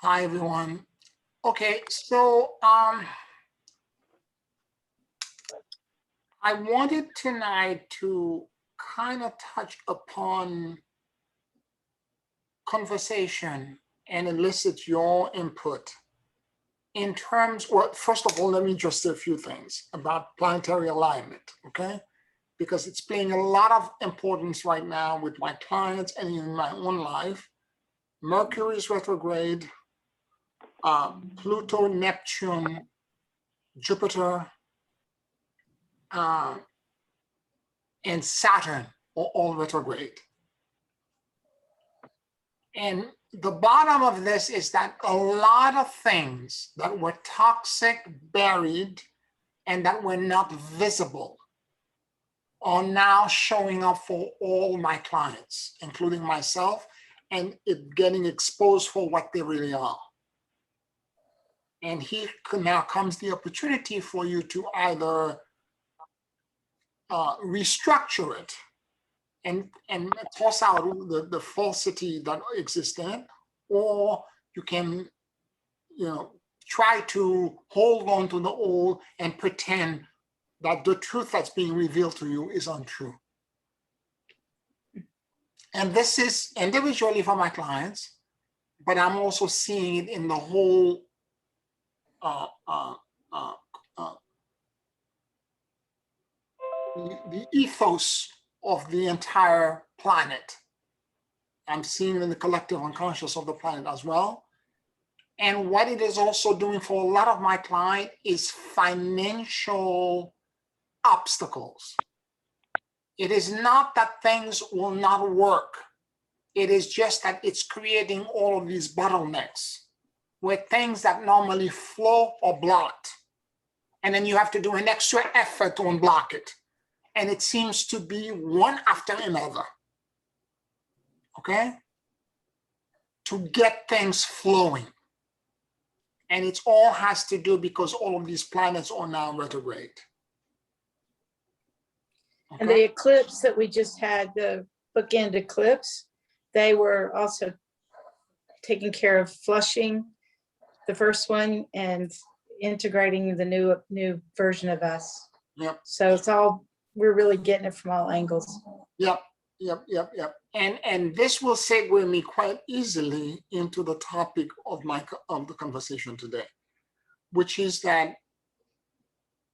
Hi, everyone. Okay, so I wanted tonight to kind of touch upon conversation and elicit your input in terms, well, first of all, let me just say a few things about planetary alignment, okay? Because it's playing a lot of importance right now with my clients and in my own life. Mercury is retrograde, Pluto, Neptune, Jupiter, and Saturn are all retrograde. And the bottom of this is that a lot of things that were toxic, buried, and that were not visible are now showing up for all my clients, including myself, and it getting exposed for what they really are. And here now comes the opportunity for you to either restructure it and toss out the falsity that exists in it, or you can, try to hold on to the old and pretend that the truth that's being revealed to you is untrue. And this is individually for my clients, but I'm also seeing it in the whole the ethos of the entire planet. I'm seeing it in the collective unconscious of the planet as well. And what it is also doing for a lot of my clients is financial obstacles. It is not that things will not work. It is just that it's creating all of these bottlenecks where things that normally flow are blocked. And then you have to do an extra effort to unblock it. And it seems to be one after another, okay? To get things flowing. And it all has to do because all of these planets are now retrograde. Okay? And the eclipse that we just had, the bookend eclipse, they were also taking care of flushing the first one and integrating the new version of us. Yep. So it's all, we're really getting it from all angles. Yep. And this will segue me quite easily into the topic of the conversation today, which is that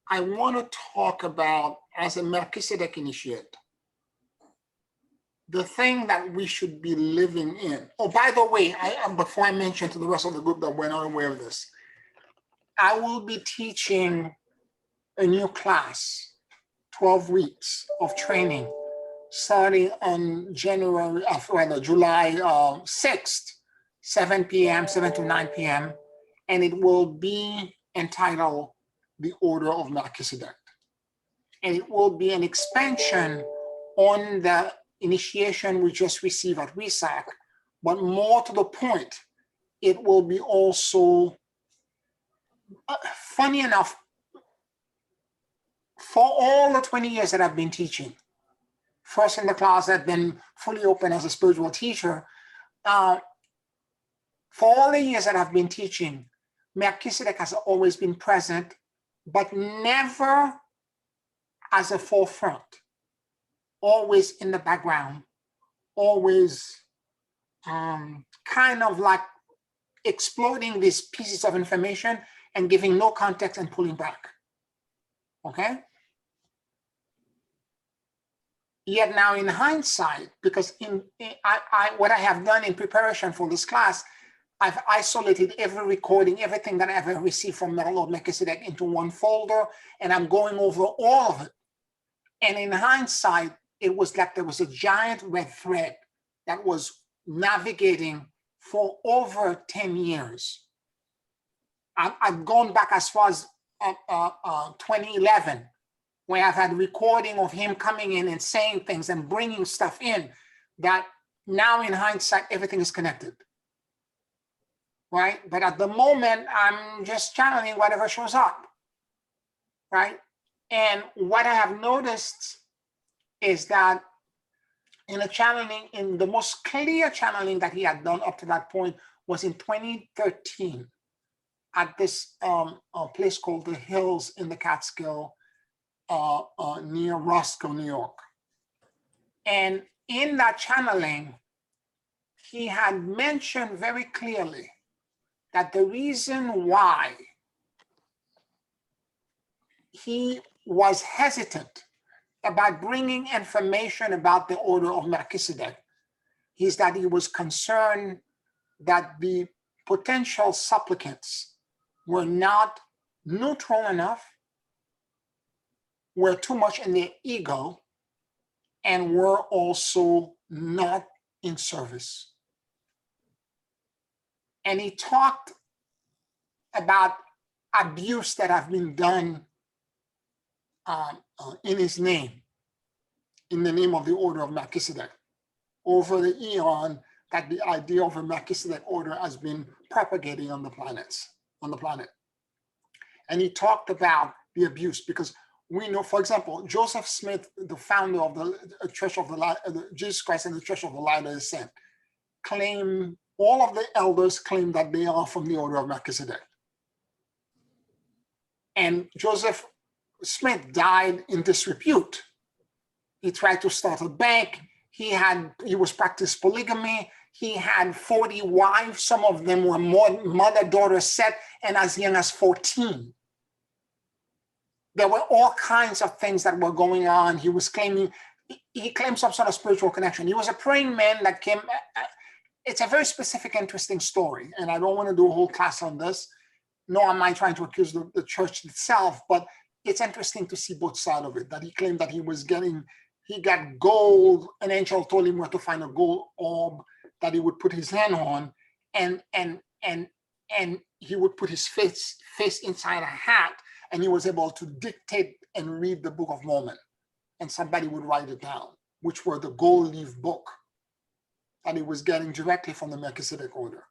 I want to talk about, as a Melchizedek initiate, the thing that we should be living in. Oh, by the way, before I mention to the rest of the group that we're not aware of this, I will be teaching a new class, 12 weeks of training, starting on July 6th, 7 to 9 p.m. And it will be entitled The Order of Melchizedek. And it will be an expansion on the initiation we just received at WESAC, but more to the point, it will be also, funny enough, for all the 20 years that I've been teaching, first in the class, I've been fully open as a spiritual teacher. For all the years that I've been teaching, Melchizedek has always been present, but never as a forefront, always in the background, always kind of like exploding these pieces of information and giving no context and pulling back, okay? Yet now in hindsight, because what I have done in preparation for this class, I've isolated every recording, everything that I've ever received from Lord Melchizedek into one folder, and I'm going over all of it. And in hindsight, it was like there was a giant red thread that was navigating for over 10 years. I've gone back as far as 2011, where I've had recording of him coming in and saying things and bringing stuff in that now in hindsight, everything is connected, right? But at the moment, I'm just channeling whatever shows up, right? And what I have noticed is that in the channeling, in the most clear channeling that he had done up to that point was in 2013 at this place called the Hills in the Catskill near Roscoe, New York. And in that channeling, he had mentioned very clearly that the reason why he was hesitant about bringing information about the order of Melchizedek is that he was concerned that the potential supplicants were not neutral enough, were too much in their ego, and were also not in service. And he talked about abuse that have been done in his name, in the name of the order of Melchizedek. Over the eon, that the idea of a Melchizedek order has been propagating on the planet. And he talked about the abuse, because we know, for example, Joseph Smith, the founder of the Church of the Jesus Christ and the Church of the Latter Day Saint, all of the elders claim that they are from the order of Melchizedek. And Joseph Smith died in disrepute. He tried to start a bank. He was practiced polygamy. He had 40 wives. Some of them were mother-daughter set, and as young as 14. There were all kinds of things that were going on. He claimed some sort of spiritual connection. He was a praying man that came. It's a very specific, interesting story, and I don't want to do a whole class on this, nor am I trying to accuse the church itself, but it's interesting to see both sides of it, that he claimed that he got gold. An angel told him where to find a gold orb that he would put his hand on, and he would put his face inside a hat, and he was able to dictate and read the Book of Mormon, and somebody would write it down, which were the gold leaf book that he was getting directly from the Melchizedek order.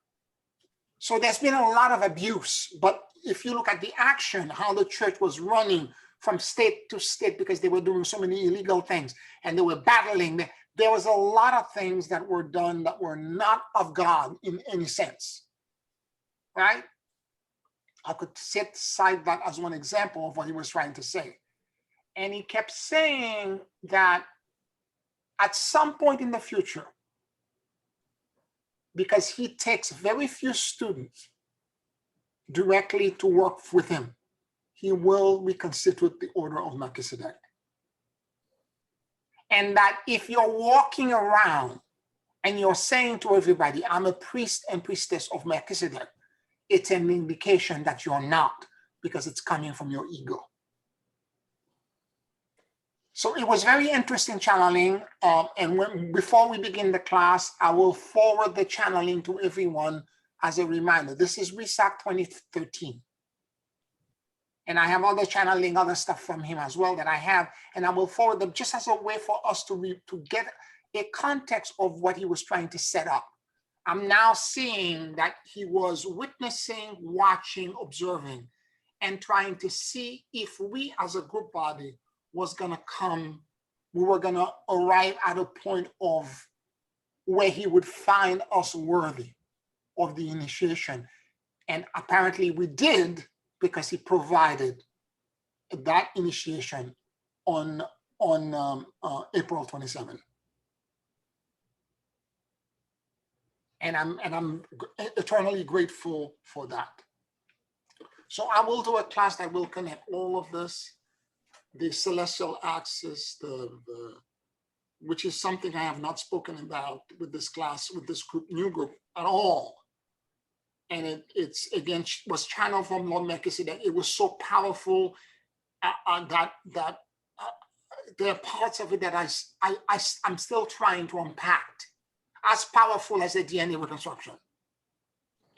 So there's been a lot of abuse, but if you look at the action, how the church was running from state to state because they were doing so many illegal things and they were battling, there was a lot of things that were done that were not of God in any sense, right? I could cite that as one example of what he was trying to say. And he kept saying that at some point in the future, because he takes very few students directly to work with him, he will reconstitute the order of Melchizedek. And that if you're walking around and you're saying to everybody, I'm a priest and priestess of Melchizedek, it's an indication that you're not, because it's coming from your ego. So it was very interesting channeling. Before we begin the class, I will forward the channeling to everyone as a reminder. This is RESAC 2013. And I have other channeling, other stuff from him as well that I have, and I will forward them just as a way for us to get a context of what he was trying to set up. I'm now seeing that he was witnessing, watching, observing, and trying to see if we as a group body we were gonna arrive at a point of where he would find us worthy of the initiation. And apparently we did, because he provided that initiation on April 27. And I'm eternally grateful for that. So I will do a class that will connect all of this, the celestial axis, which is something I have not spoken about with this class, with this new group at all. And it's again was channeled from Lord Melchizedek. It was so powerful that there are parts of it that I'm still trying to unpack, as powerful as the DNA reconstruction.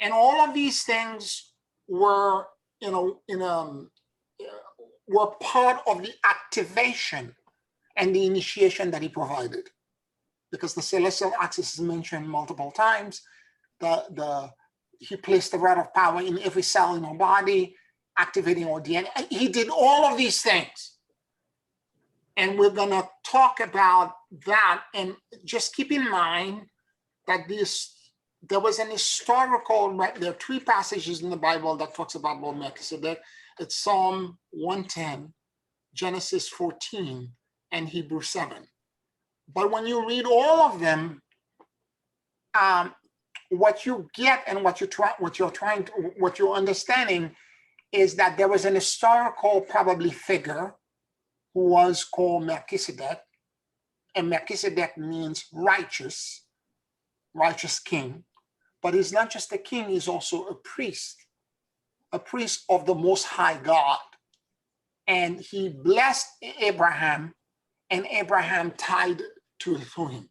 And all of these things were, were part of the activation and the initiation that he provided, because the celestial axis is mentioned multiple times. He placed the rod of power in every cell in our body, activating our DNA. He did all of these things. And we're going to talk about that. And just keep in mind that this there was an historical, there are three passages in the Bible that talks about Melchizedek. It's Psalm 110, Genesis 14, and Hebrews 7. But when you read all of them, what you get and what you're understanding is that there was an historical probably figure who was called Melchizedek, and Melchizedek means righteous king. But he's not just a king, he's also a priest of the Most High God. And he blessed Abraham, and Abraham tied to him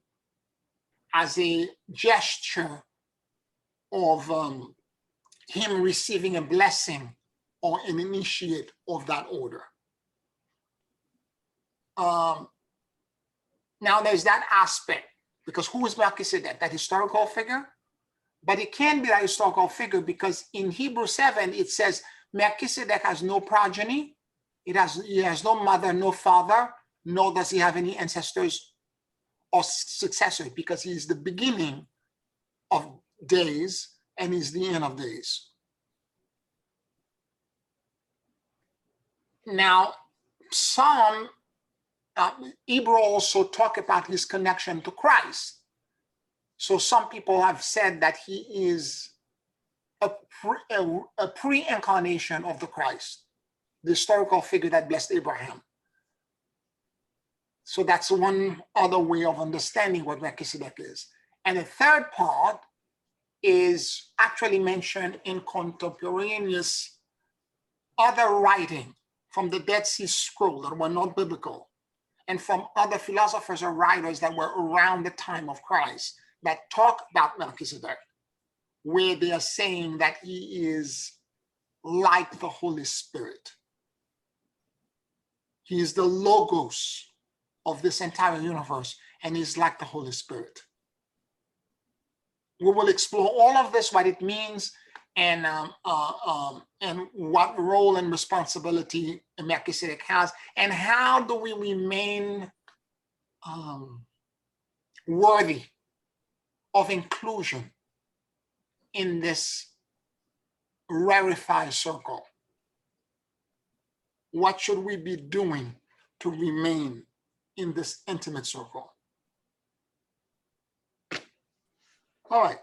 as a gesture of him receiving a blessing or an initiate of that order. Now there's that aspect, because who is Melchizedek? That historical figure? But it can be that historical figure because in Hebrews 7, it says Melchizedek has no progeny. He has no mother, no father, nor does he have any ancestors or successors, because he is the beginning of days and he's the end of days. Now, some Hebrew also talk about his connection to Christ. So some people have said that he is a pre-incarnation of the Christ, the historical figure that blessed Abraham. So that's one other way of understanding what Melchizedek is. And the third part is actually mentioned in contemporaneous other writing from the Dead Sea Scroll that were not biblical, and from other philosophers or writers that were around the time of Christ that talk about Melchizedek, where they are saying that he is like the Holy Spirit. He is the logos of this entire universe, and he's like the Holy Spirit. We will explore all of this, what it means, and what role and responsibility Melchizedek has, and how do we remain worthy of inclusion in this rarefied circle. What should we be doing to remain in this intimate circle? All right.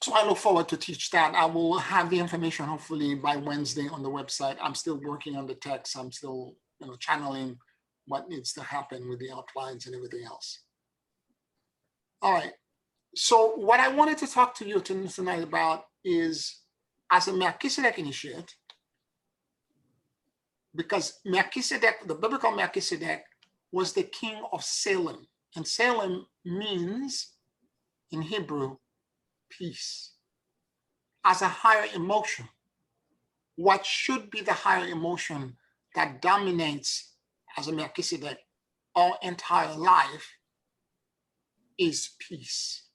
So I look forward to teach that. I will have the information hopefully by Wednesday on the website. I'm still working on the text. I'm still channeling what needs to happen with the outlines and everything else. All right. So what I wanted to talk to you tonight about is, as a Melchizedek initiate, because Melchizedek, the biblical Melchizedek, was the king of Salem. And Salem means, in Hebrew, peace. As a higher emotion, what should be the higher emotion that dominates as a Melchizedek our entire life is peace.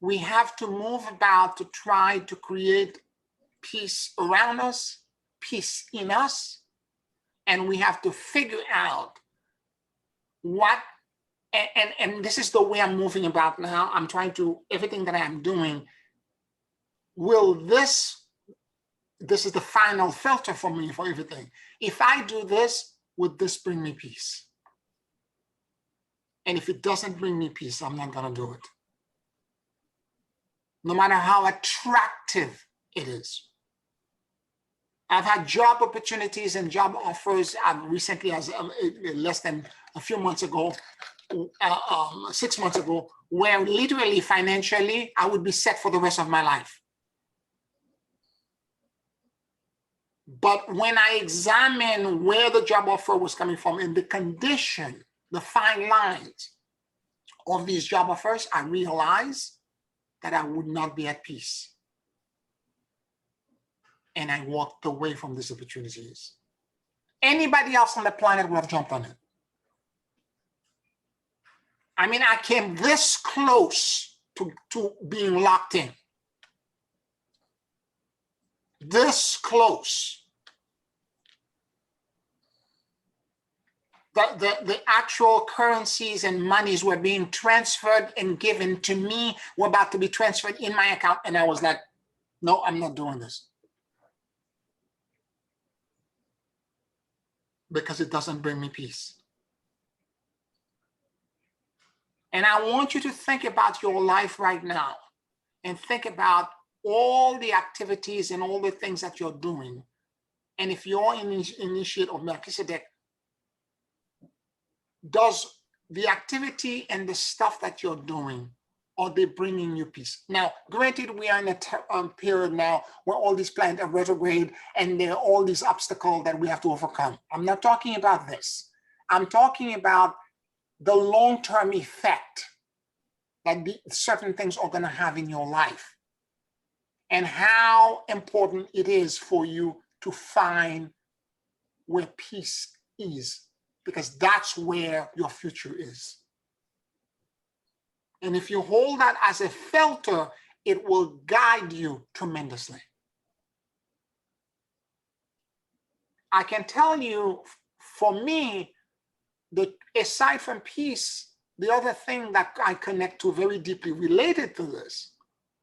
We have to move about to try to create peace around us, peace in us, and we have to figure out what, and this is the way I'm moving about now. I'm trying to, everything that I'm doing, will this is the final filter for me for everything. If I do this, would this bring me peace? And if it doesn't bring me peace, I'm not gonna do it. No matter how attractive it is. I've had job opportunities and job offers recently, as less than a few months ago, 6 months ago, where literally financially, I would be set for the rest of my life. But when I examine where the job offer was coming from and the condition, the fine lines of these job offers, I realized that I would not be at peace. And I walked away from these opportunities. Anybody else on the planet would have jumped on it. I mean, I came this close to being locked in. This close. the actual currencies and monies were being transferred and given to me, were about to be transferred in my account. And I was like, no, I'm not doing this. Because it doesn't bring me peace. And I want you to think about your life right now and think about all the activities and all the things that you're doing. And if you're in initiate of Melchizedek, does the activity and the stuff that you're doing, are they bringing you peace? Now, granted, we are in a period now where all these planets are retrograde and there are all these obstacles that we have to overcome. I'm not talking about this. I'm talking about the long-term effect that certain things are going to have in your life, and how important it is for you to find where peace is, because that's where your future is. And if you hold that as a filter, it will guide you tremendously. I can tell you, for me, aside from peace, the other thing that I connect to very deeply related to this,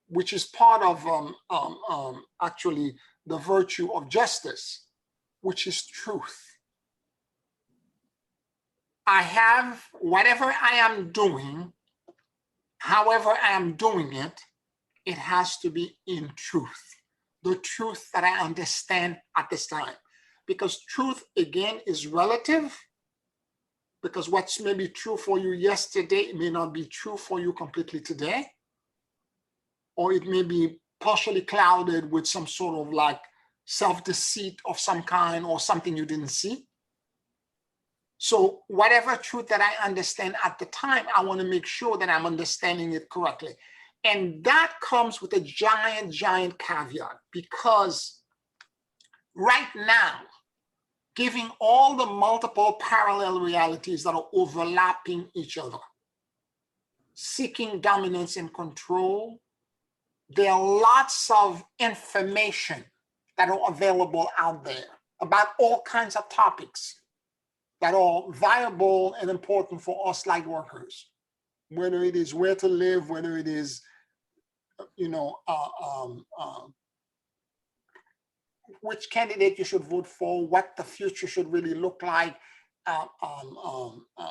which is part of actually the virtue of justice, which is truth. I have whatever I am doing, however I am doing it, it has to be in truth. The truth that I understand at this time. Because truth, again, is relative. Because what's maybe true for you yesterday may not be true for you completely today. Or it may be partially clouded with some sort of like self-deceit of some kind or something you didn't see. So whatever truth that I understand at the time, I want to make sure that I'm understanding it correctly. And that comes with a giant, giant caveat, because right now, giving all the multiple parallel realities that are overlapping each other, seeking dominance and control, there are lots of information that are available out there about all kinds of topics that are viable and important for us light workers, whether it is where to live, whether it is, which candidate you should vote for, what the future should really look like,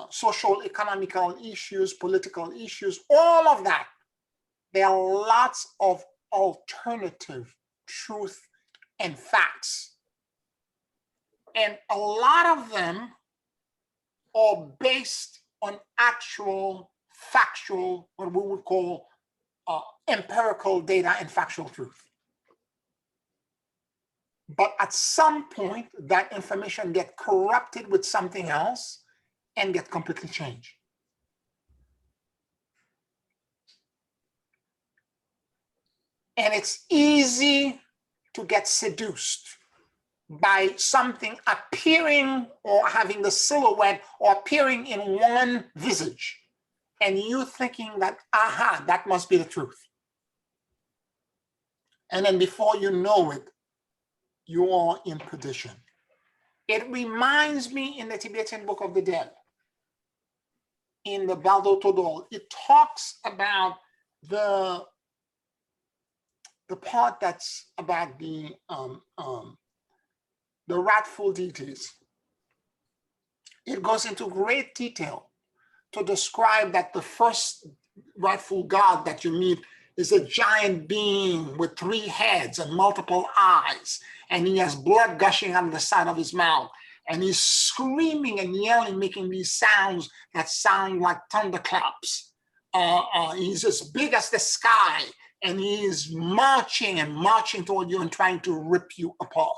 social, economical issues, political issues, all of that. There are lots of alternative truth and facts. And a lot of them are based on actual, factual, what we would call empirical data and factual truth. But at some point, that information gets corrupted with something else and get completely changed. And it's easy to get seduced by something appearing or having the silhouette or appearing in one visage, and you thinking that, aha, that must be the truth. And then before you know it, you are in perdition. It reminds me in the Tibetan Book of the Dead, in the Baldo Todol, it talks about the part that's about the wrathful deities. It goes into great detail to describe that the first wrathful god that you meet is a giant being with 3 heads and multiple eyes, and he has blood gushing out of the side of his mouth, and he's screaming and yelling, making these sounds that sound like thunderclaps. He's as big as the sky, and he's marching and marching toward you and trying to rip you apart.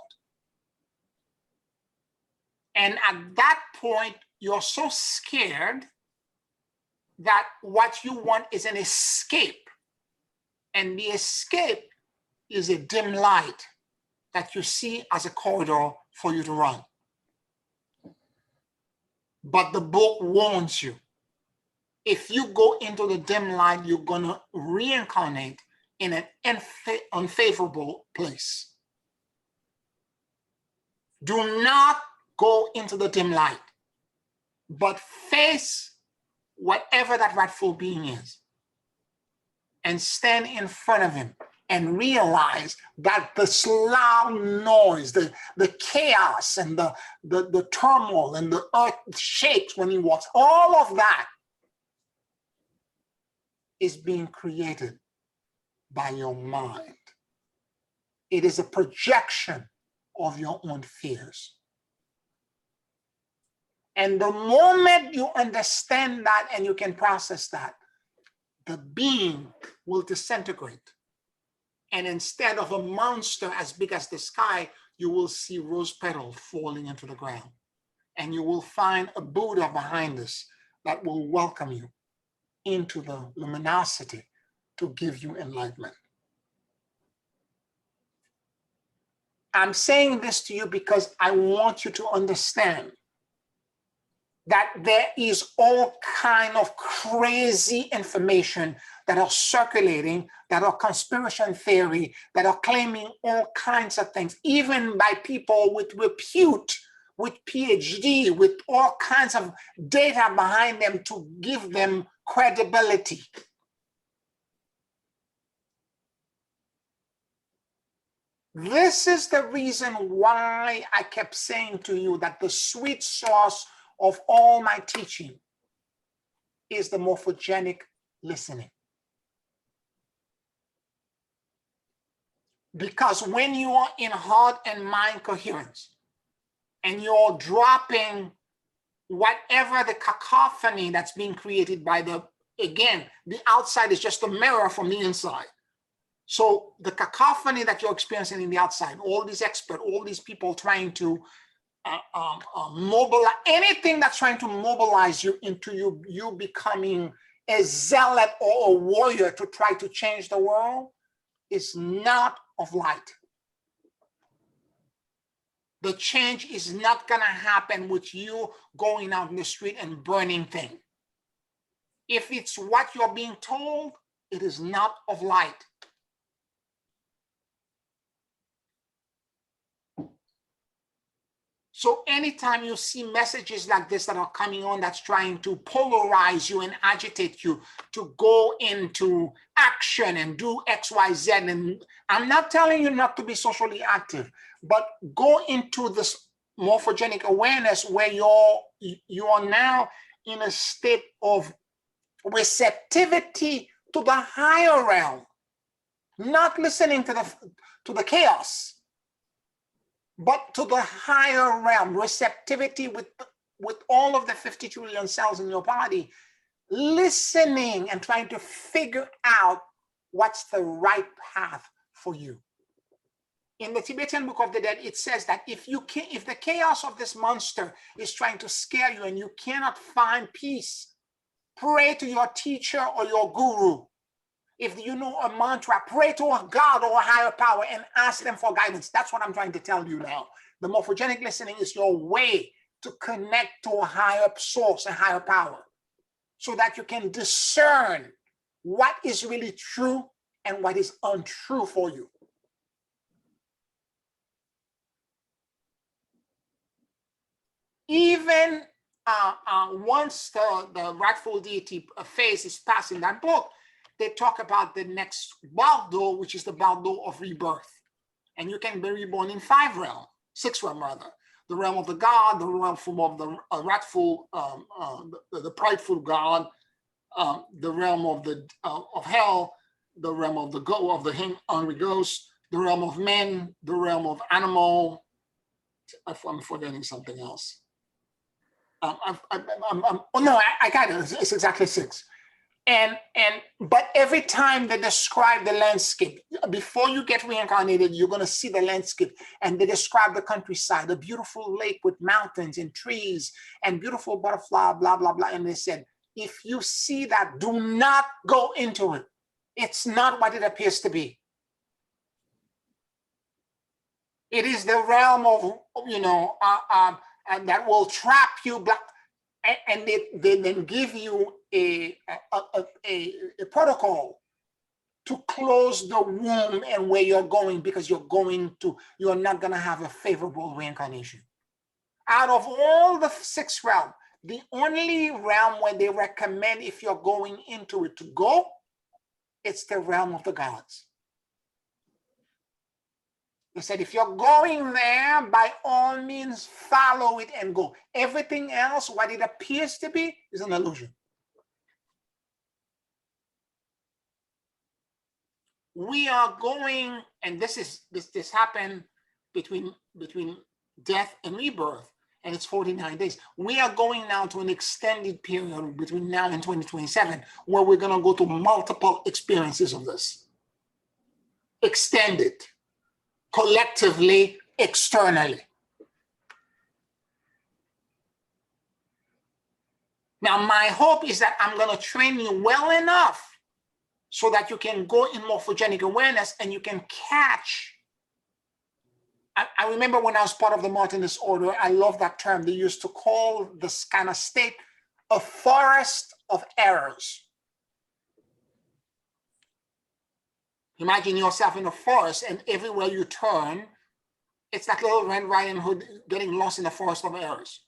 And at that point, you're so scared that what you want is an escape. And the escape is a dim light that you see as a corridor for you to run. But the book warns you, if you go into the dim light, you're going to reincarnate in an unfavorable place. Do not go into the dim light. but face whatever that rightful being is and stand in front of him and realize that this loud noise, the chaos and the turmoil and the earth shakes when he walks, all of that is being created by your mind. It is a projection of your own fears. And the moment you understand that and you can process that, the being will disintegrate. And instead of a monster as big as the sky, you will see rose petals falling into the ground. And you will find a Buddha behind us that will welcome you into the luminosity to give you enlightenment. I'm saying this to you because I want you to understand that there is all kind of crazy information that are circulating, that are conspiracy theory, that are claiming all kinds of things, even by people with repute, with PhD, with all kinds of data behind them to give them credibility. This is the reason why I kept saying to you that the sweet sauce of all my teaching is the morphogenic listening. Because when you are in heart and mind coherence and you're dropping whatever the cacophony that's being created by the outside is just a mirror from the inside. So the cacophony that you're experiencing in the outside, all these experts, all these people trying to mobilize, anything that's trying to mobilize you into you becoming a zealot or a warrior to try to change the world is not of light. The change is not going to happen with you going out in the street and burning things. If it's what you're being told, it is not of light. So anytime you see messages like this that are coming on that's trying to polarize you and agitate you to go into action and do X, Y, Z, and I'm not telling you not to be socially active, but go into this morphogenic awareness where you are now in a state of receptivity to the higher realm, not listening to the chaos, but to the higher realm, receptivity with all of the 50 trillion cells in your body, listening and trying to figure out what's the right path for you. In the Tibetan Book of the Dead, it says that if the chaos of this monster is trying to scare you and you cannot find peace, pray to your teacher or your guru. If you know a mantra, pray to a God or a higher power and ask them for guidance. That's what I'm trying to tell you now. The morphogenic listening is your way to connect to a higher source, a higher power, so that you can discern what is really true and what is untrue for you. Even once the rightful deity phase is passed in that book, they talk about the next bardo, which is the bardo of rebirth. And you can be reborn in 6 realms rather. The realm of the God, the realm of the wrathful, the prideful God, the realm of hell, the realm of the hungry ghost, the realm of men, the realm of animal. I'm forgetting something else. I got it. It's exactly 6. But every time they describe the landscape, before you get reincarnated, you're going to see the landscape, and they describe the countryside, a beautiful lake with mountains and trees and beautiful butterfly, blah, blah, blah. And they said, if you see that, do not go into it. It's not what it appears to be. It is the realm of, that will trap you, and they then give you a protocol to close the womb and where you're going, because you're not going to have a favorable reincarnation. Out of all the 6 realms, The only realm where they recommend if you're going into it to go, it's the realm of the gods. They said, if you're going there, by all means, follow it and go. Everything else, what it appears to be, is an illusion. We are going, and this happened between death and rebirth, and it's 49 days. We are going now to an extended period between now and 2027, where we're going to go to multiple experiences of this. Extended, collectively, externally. Now, my hope is that I'm going to train you well enough so that you can go in morphogenic awareness and you can catch. I remember when I was part of the Martinist order, I love that term. They used to call this kind of state a forest of errors. Imagine yourself in a forest, and everywhere you turn, it's like little Red Riding Hood getting lost in the forest of errors.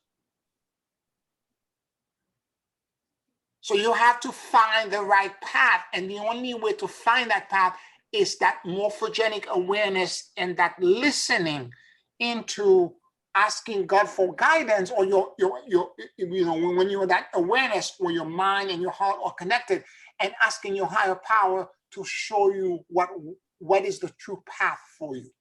So you have to find the right path, and the only way to find that path is that morphogenic awareness and that listening into asking God for guidance, or your when you're that awareness where your mind and your heart are connected, and asking your higher power to show you what is the true path for you.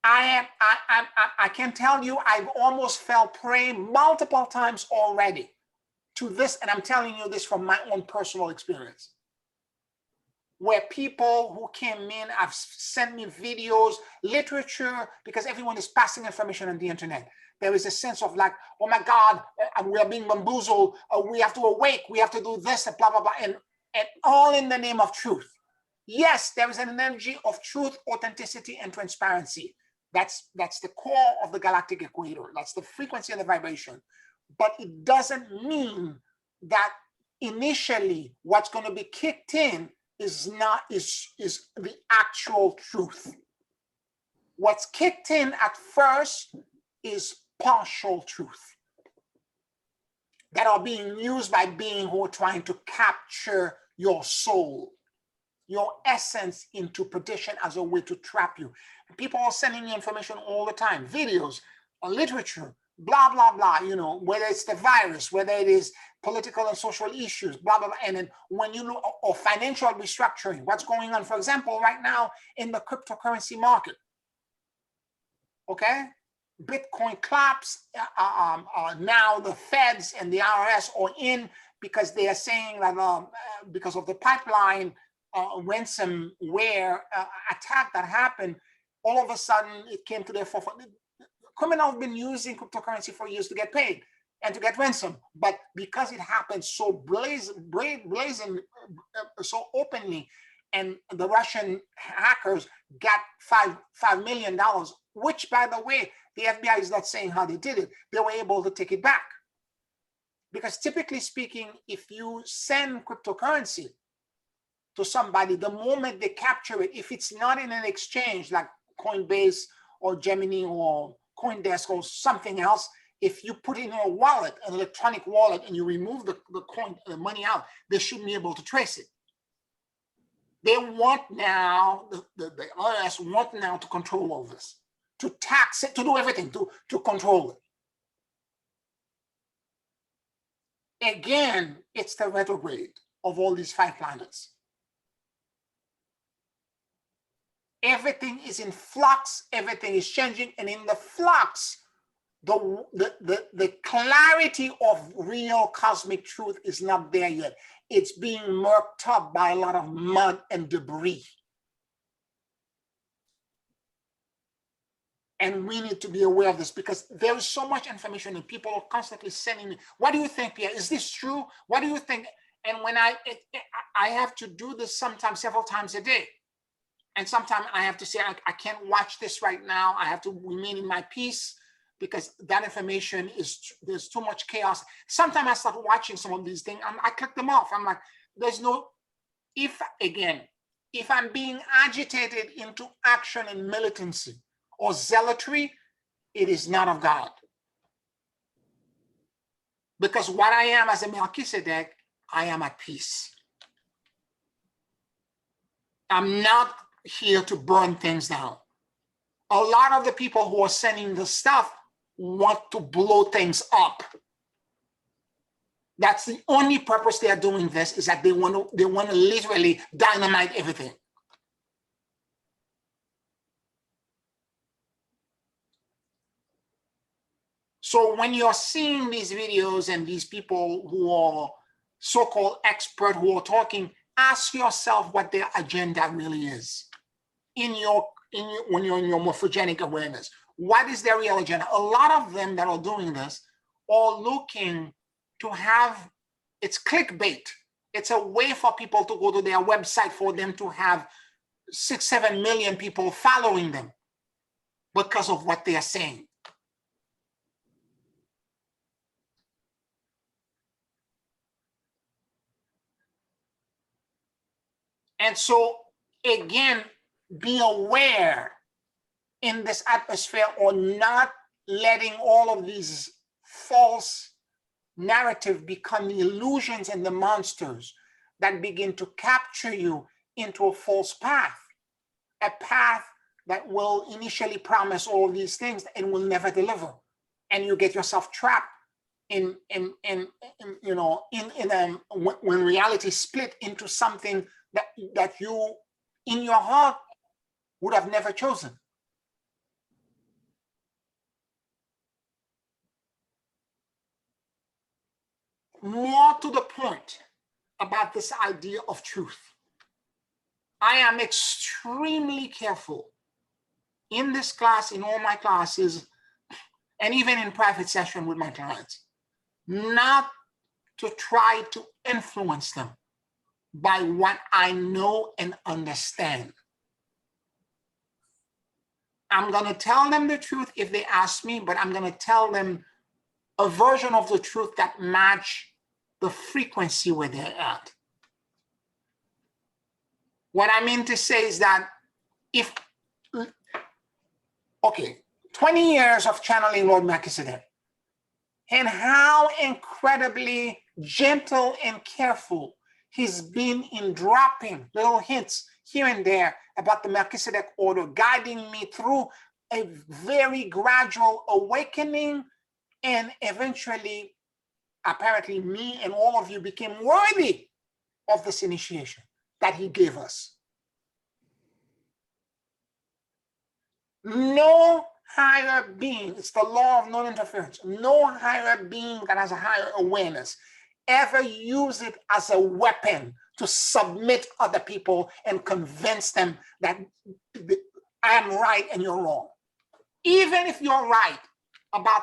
I can tell you, I've almost fell prey multiple times already to this, and I'm telling you this from my own personal experience, where people who came in have sent me videos, literature, because everyone is passing information on the internet. There is a sense of like, oh my God, we are being bamboozled, we have to awake, we have to do this, and blah, blah, blah, and all in the name of truth. Yes, there is an energy of truth, authenticity, and transparency. That's the core of the galactic equator. That's the frequency and the vibration. But it doesn't mean that initially what's going to be kicked in is the actual truth. What's kicked in at first is partial truth that are being used by beings who are trying to capture your soul, your essence, into perdition as a way to trap you. People are sending you information all the time, videos, literature, blah, blah, blah, whether it's the virus, whether it is political and social issues, blah, blah, blah. And then when you look, or financial restructuring, what's going on, for example, right now in the cryptocurrency market, okay? Bitcoin collapse, now the feds and the IRS are in because they are saying that because of the pipeline ransomware attack that happened, all of a sudden it came to their forefront. Criminals have been using cryptocurrency for years to get paid and to get ransom, but because it happened so blazing, so openly, and the Russian hackers got $5 million, which, by the way, the FBI is not saying how they did it. They were able to take it back. Because typically speaking, if you send cryptocurrency to somebody, the moment they capture it, if it's not in an exchange like Coinbase or Gemini or CoinDesk or something else, if you put it in a wallet, an electronic wallet, and you remove the money out, they should be able to trace it. They want now, the IRS want now to control all this, to tax it, to do everything, to control it. Again, it's the retrograde of all these 5 planets. Everything is in flux, everything is changing, and in the flux, the clarity of real cosmic truth is not there yet. It's being murked up by a lot of mud and debris. And we need to be aware of this, because there is so much information and people are constantly sending me, what do you think, Pierre? Is this true? What do you think? And when I have to do this sometimes several times a day. And sometimes I have to say, I can't watch this right now. I have to remain in my peace, because that information there's too much chaos. Sometimes I start watching some of these things, I click them off. I'm like, there's no, if I'm being agitated into action and militancy or zealotry, it is not of God. Because what I am as a Melchizedek, I am at peace. I'm not here to burn things down. A lot of the people who are sending the stuff want to blow things up. That's the only purpose they are doing this, is that they want to literally dynamite everything. So when you're seeing these videos and these people who are so-called expert who are talking, ask yourself what their agenda really is when you're in your morphogenic awareness. What is their real agenda? A lot of them that are doing this are looking to have, it's clickbait. It's a way for people to go to their website for them to have 6-7 million people following them because of what they are saying. And so, again, be aware in this atmosphere, or not letting all of these false narratives become the illusions and the monsters that begin to capture you into a false path, a path that will initially promise all of these things and will never deliver. And you get yourself trapped when reality split into something that you in your heart would have never chosen. More to the point about this idea of truth, I am extremely careful in this class, in all my classes, and even in private session with my clients, not to try to influence them by what I know and understand. I'm going to tell them the truth if they ask me, but I'm going to tell them a version of the truth that match the frequency where they're at. What I mean to say is that if, okay, 20 years of channeling Lord Melchizedek, and how incredibly gentle and careful he's been in dropping little hints here and there about the Melchizedek order, guiding me through a very gradual awakening, and eventually, apparently, me and all of you became worthy of this initiation that he gave us. No higher being, it's the law of non-interference, no higher being that has a higher awareness ever use it as a weapon to submit other people and convince them that I am right and you're wrong. Even if you're right about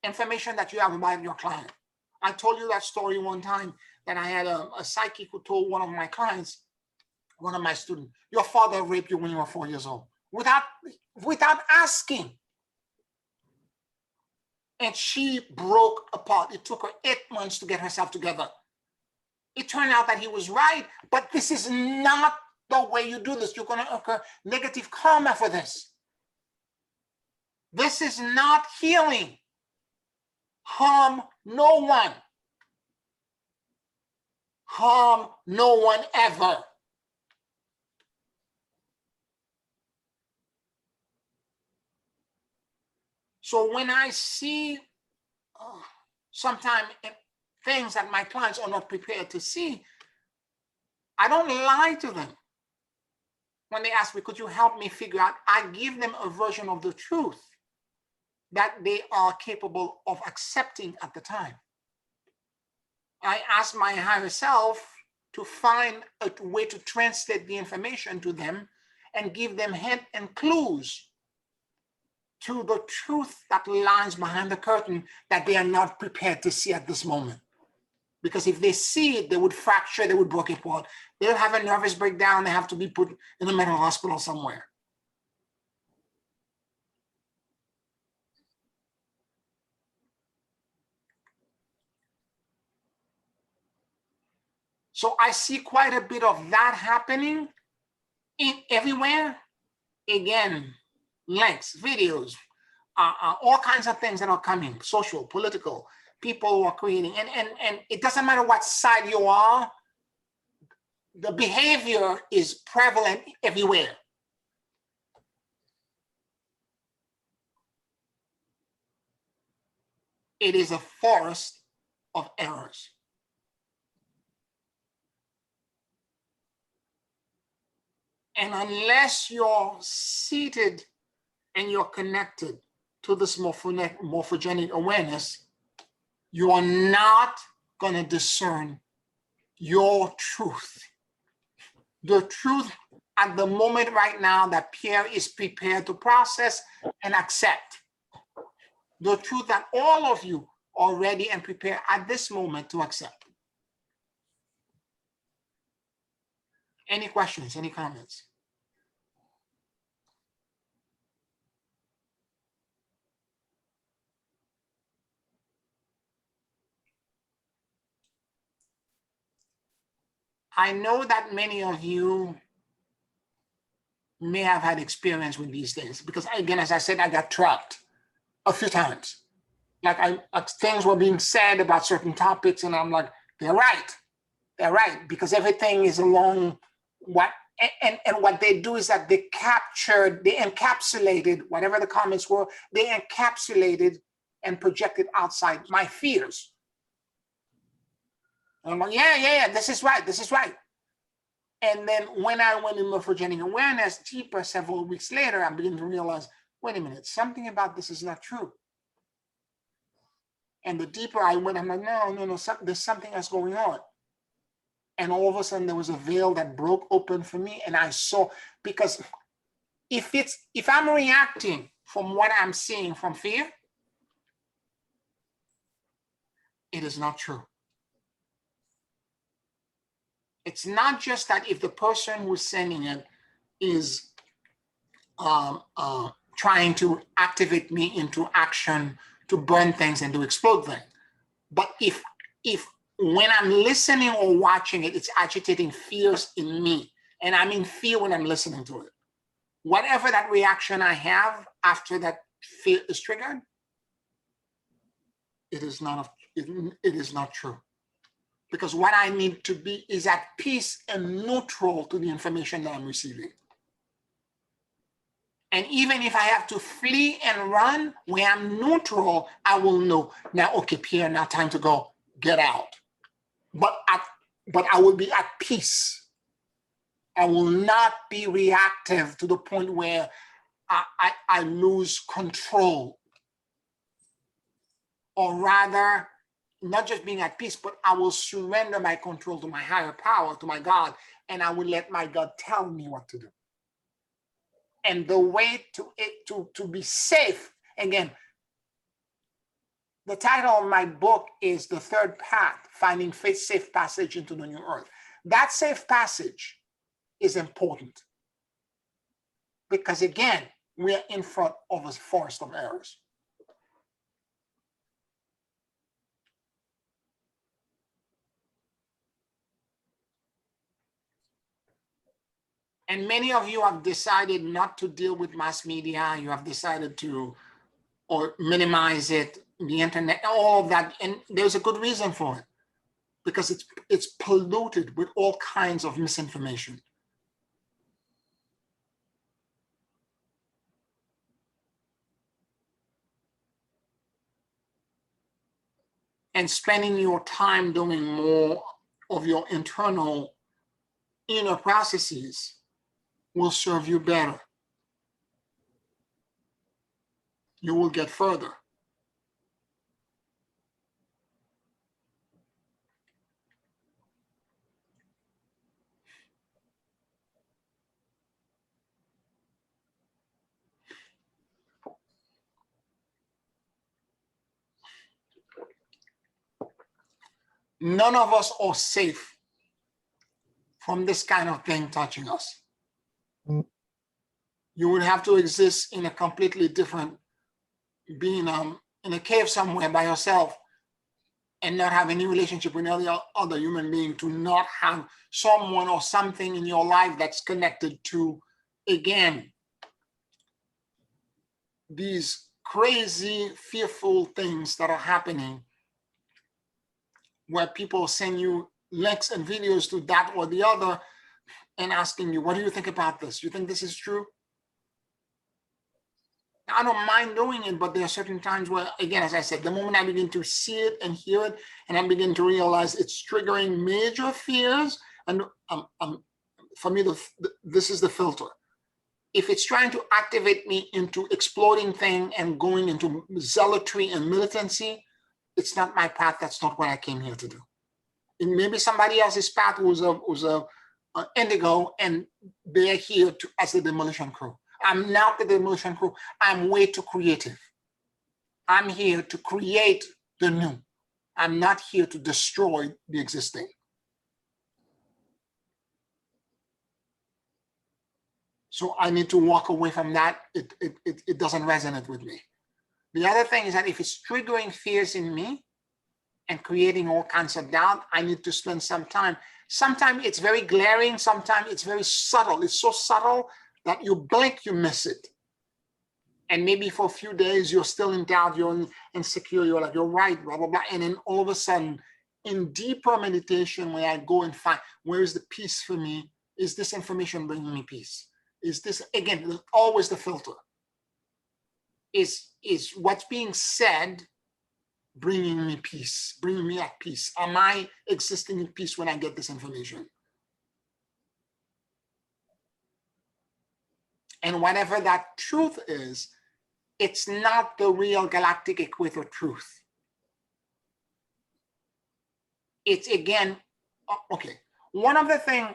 information that you have about your client. I told you that story one time, that I had a psychic who told one of my clients, one of my students, your father raped you when you were 4 years old, without asking. And she broke apart. It took her 8 months to get herself together. It turned out that he was right, but this is not the way you do this. You're going to incur negative karma for this. This is not healing. Harm no one. Harm no one ever. So when I see sometimes things that my clients are not prepared to see, I don't lie to them. When they ask me, could you help me figure out, I give them a version of the truth that they are capable of accepting at the time. I ask my higher self to find a way to translate the information to them and give them hints and clues to the truth that lies behind the curtain that they are not prepared to see at this moment. Because if they see it, they would fracture, they would break apart. They'll have a nervous breakdown, they have to be put in a mental hospital somewhere. So I see quite a bit of that happening everywhere. Again, links, videos, all kinds of things that are coming, social, political, people who are creating, and it doesn't matter what side you are, the behavior is prevalent everywhere. It is a forest of errors. And unless you're seated and you're connected to this morphogenic awareness, you are not going to discern your truth. The truth at the moment right now that Pierre is prepared to process and accept. The truth that all of you are ready and prepared at this moment to accept. Any questions, any comments? I know that many of you may have had experience with these things because, again, as I said, I got trapped a few times. Like things were being said about certain topics, and I'm like, they're right, because everything is along what, and what they do is that they encapsulated whatever the comments were, they encapsulated and projected outside my fears. And I'm like, yeah, this is right. And then when I went in morphogenic awareness deeper several weeks later, I began to realize, wait a minute, something about this is not true. And the deeper I went, I'm like, no, there's something else going on. And all of a sudden there was a veil that broke open for me, and I saw, because if I'm reacting from what I'm seeing from fear, it is not true. It's not just that if the person who's sending it is trying to activate me into action to burn things and to explode things, but if when I'm listening or watching it, it's agitating fears in me, and I'm in fear when I'm listening to it. Whatever that reaction I have after that fear is triggered, it is not true. Because what I need to be is at peace and neutral to the information that I'm receiving. And even if I have to flee and run, when I'm neutral, I will know, now, okay, Pierre, now time to go, get out. But I will be at peace. I will not be reactive to the point where I lose control. Or rather, not just being at peace, but I will surrender my control to my higher power, to my God, and I will let my God tell me what to do. And the way to be safe, again, the title of my book is The Third Path, Finding Faith's Safe Passage into the New Earth. That safe passage is important because, again, we are in front of a forest of errors. And many of you have decided not to deal with mass media. You have decided to or minimize it, the internet, all of that. And there's a good reason for it, because it's polluted with all kinds of misinformation. And spending your time doing more of your internal inner processes will serve you better. You will get further. None of us are safe from this kind of thing touching us. You would have to exist in a completely different, being in a cave somewhere by yourself and not have any relationship with any other human being, to not have someone or something in your life that's connected to, again, these crazy, fearful things that are happening where people send you links and videos to that or the other and asking you, what do you think about this? You think this is true? I don't mind doing it, but there are certain times where, again, as I said, the moment I begin to see it and hear it, and I begin to realize it's triggering major fears, and for me, this is the filter. If it's trying to activate me into exploding thing and going into zealotry and militancy, it's not my path. That's not what I came here to do. It may be somebody else's path who's a indigo, and they're here as the demolition crew. I'm not the demolition crew. I'm way too creative. I'm here to create the new. I'm not here to destroy the existing. So I need to walk away from that. It doesn't resonate with me. The other thing is that if it's triggering fears in me and creating all kinds of doubt, I need to spend some time. Sometimes it's very glaring. Sometimes it's very subtle. It's so subtle that you blink, you miss it. And maybe for a few days, you're still in doubt, you're insecure, you're like, you're right, blah, blah, blah. And then all of a sudden, in deeper meditation, when I go and find, where is the peace for me? Is this information bringing me peace? Is this, again, always the filter. Is what's being said bringing me peace, bringing me at peace? Am I existing in peace when I get this information? And whatever that truth is, it's not the real galactic equator truth. It's, again, okay. One of the things,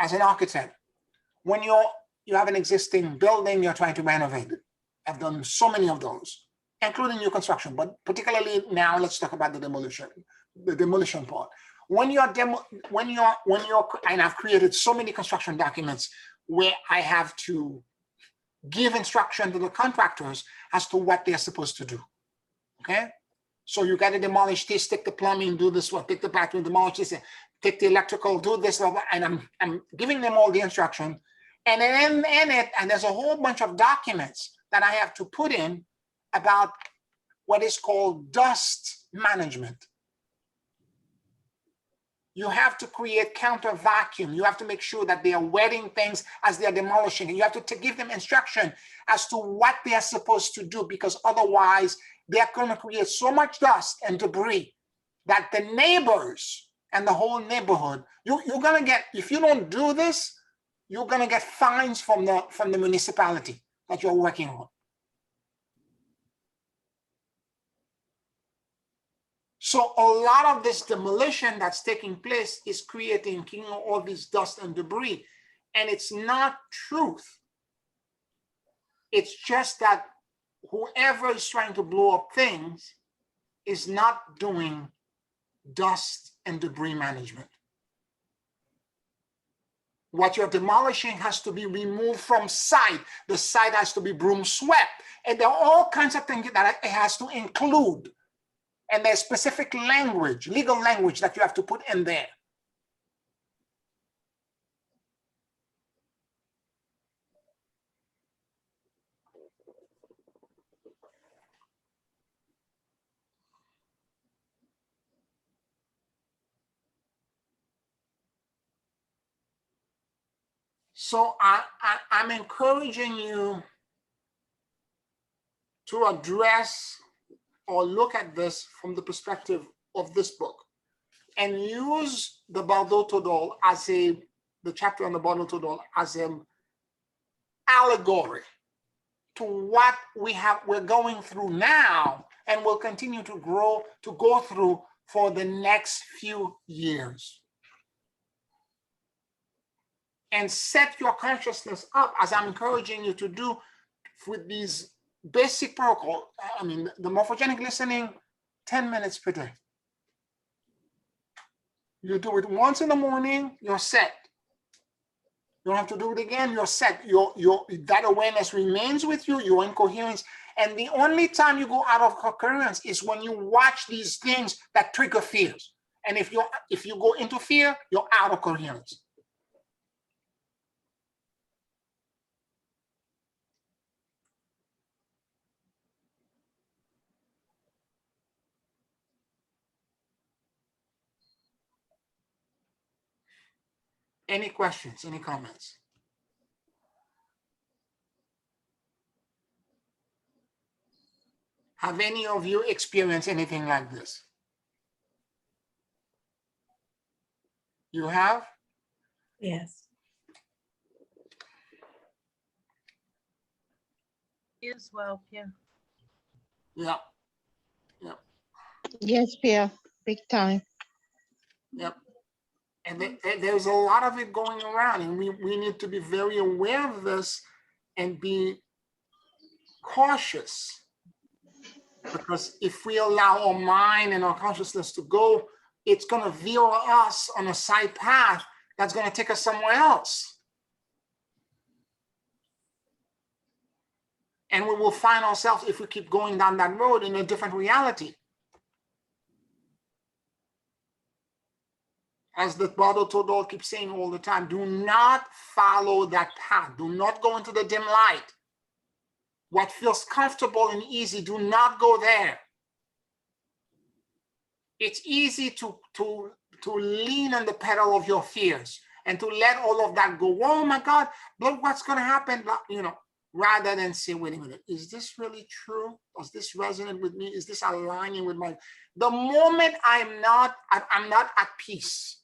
as an architect, when you have an existing building, you're trying to renovate it. I've done so many of those, including new construction, but particularly now, let's talk about the demolition part. When you're, and I've created so many construction documents where I have to give instruction to the contractors as to what they're supposed to do, okay? So you got to demolish this, take the plumbing, do this one, take the bathroom, demolish this, take the electrical, do this, and I'm giving them all the instruction. And then in it, and there's a whole bunch of documents that I have to put in about what is called dust management. You have to create counter vacuum. You have to make sure that they are wetting things as they're demolishing. And you have to give them instruction as to what they are supposed to do, because otherwise they're going to create so much dust and debris that the neighbors and the whole neighborhood, you're going to get, if you don't do this, you're going to get fines from the municipality that you're working on. So a lot of this demolition that's taking place is creating all this dust and debris. And it's not truth. It's just that whoever is trying to blow up things is not doing dust and debris management. What you're demolishing has to be removed from site. The site has to be broom swept. And there are all kinds of things that it has to include. And there's specific language, legal language that you have to put in there. So I'm encouraging you to address or look at this from the perspective of this book, and use the Bardotto doll as the chapter on the Bardotto doll as an allegory to what we're going through now and will continue to go through for the next few years. And set your consciousness up, as I'm encouraging you to do, with these basic protocol. I mean, the morphogenic listening, 10 minutes per day. You do it once in the morning, you're set. You don't have to do it again, you're set. That awareness remains with you, you're in coherence. And the only time you go out of coherence is when you watch these things that trigger fears. And if you go into fear, you're out of coherence. Any questions, any comments? Have any of you experienced anything like this? You have? Yes. As well, yeah. Yeah, Yes, Pierre, big time. yep. And there's a lot of it going around, and we need to be very aware of this and be cautious. Because if we allow our mind and our consciousness to go, it's going to veer us on a side path that's going to take us somewhere else. And we will find ourselves, if we keep going down that road, in a different reality. As the Bado Todol keeps saying all the time, do not follow that path. Do not go into the dim light. What feels comfortable and easy, do not go there. It's easy to lean on the pedal of your fears and to let all of that go. Oh my God, look what's going to happen, you know, rather than say, wait a minute, is this really true? Does this resonate with me? Is this aligning with my, the moment I'm not at peace.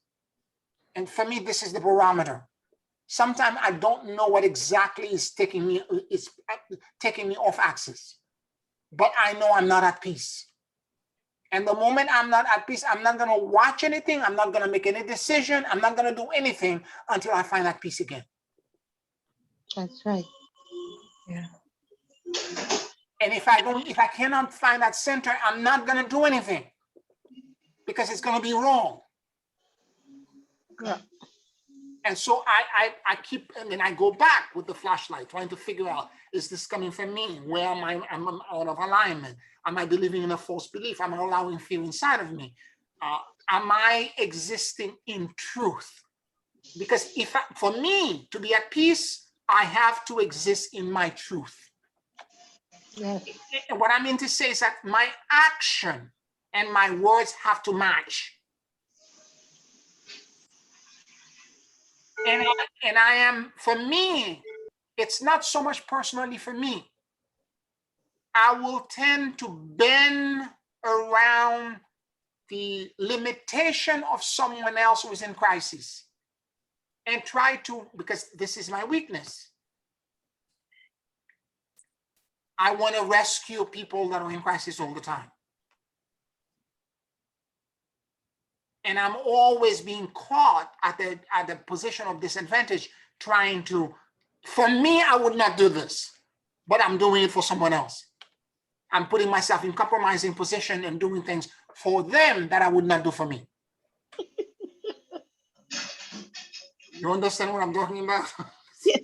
And for me, this is the barometer. Sometimes I don't know what exactly is taking me off axis, but I know I'm not at peace. And the moment I'm not at peace, I'm not going to watch anything. I'm not going to make any decision. I'm not going to do anything until I find that peace again. That's right. Yeah. And if I cannot find that center, I'm not going to do anything because it's going to be wrong. Yeah. And so I keep, and then I go back with the flashlight, trying to figure out, is this coming from me? Where am I? Am I out of alignment? Am I believing in a false belief? Am I allowing fear inside of me? Am I existing in truth? Because for me to be at peace, I have to exist in my truth. Yes. And what I mean to say is that my action and my words have to match. And I am, for me, it's not so much personally for me. I will tend to bend around the limitation of someone else who is in crisis and try to, because this is my weakness. I want to rescue people that are in crisis all the time. And I'm always being caught at the position of disadvantage, trying to, for me, I would not do this, but I'm doing it for someone else. I'm putting myself in compromising position and doing things for them that I would not do for me. You understand what I'm talking about? Yes.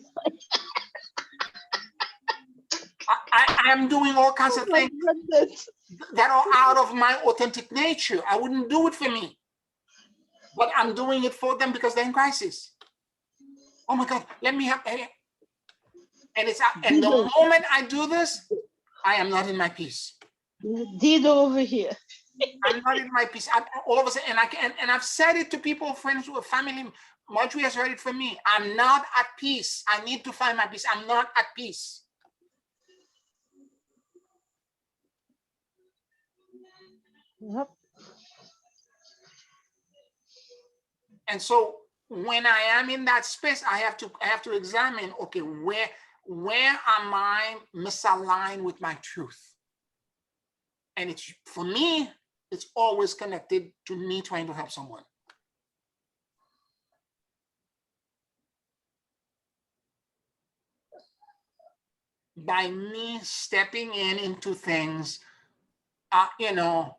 I am doing all kinds of Oh my things goodness. that are out of my authentic nature. I wouldn't do it for me, but I'm doing it for them because they're in crisis. Oh my God, let me have, and the moment I do this, I am not in my peace. Did over here. I'm not in my peace. All of a sudden, and I've said it to people, friends, who are family. Marjorie has heard it from me. I'm not at peace. I need to find my peace. I'm not at peace. Yep. And so when I am in that space, I have to examine, okay, where am I misaligned with my truth? And it's, for me, it's always connected to me trying to help someone. By me stepping into things, you know,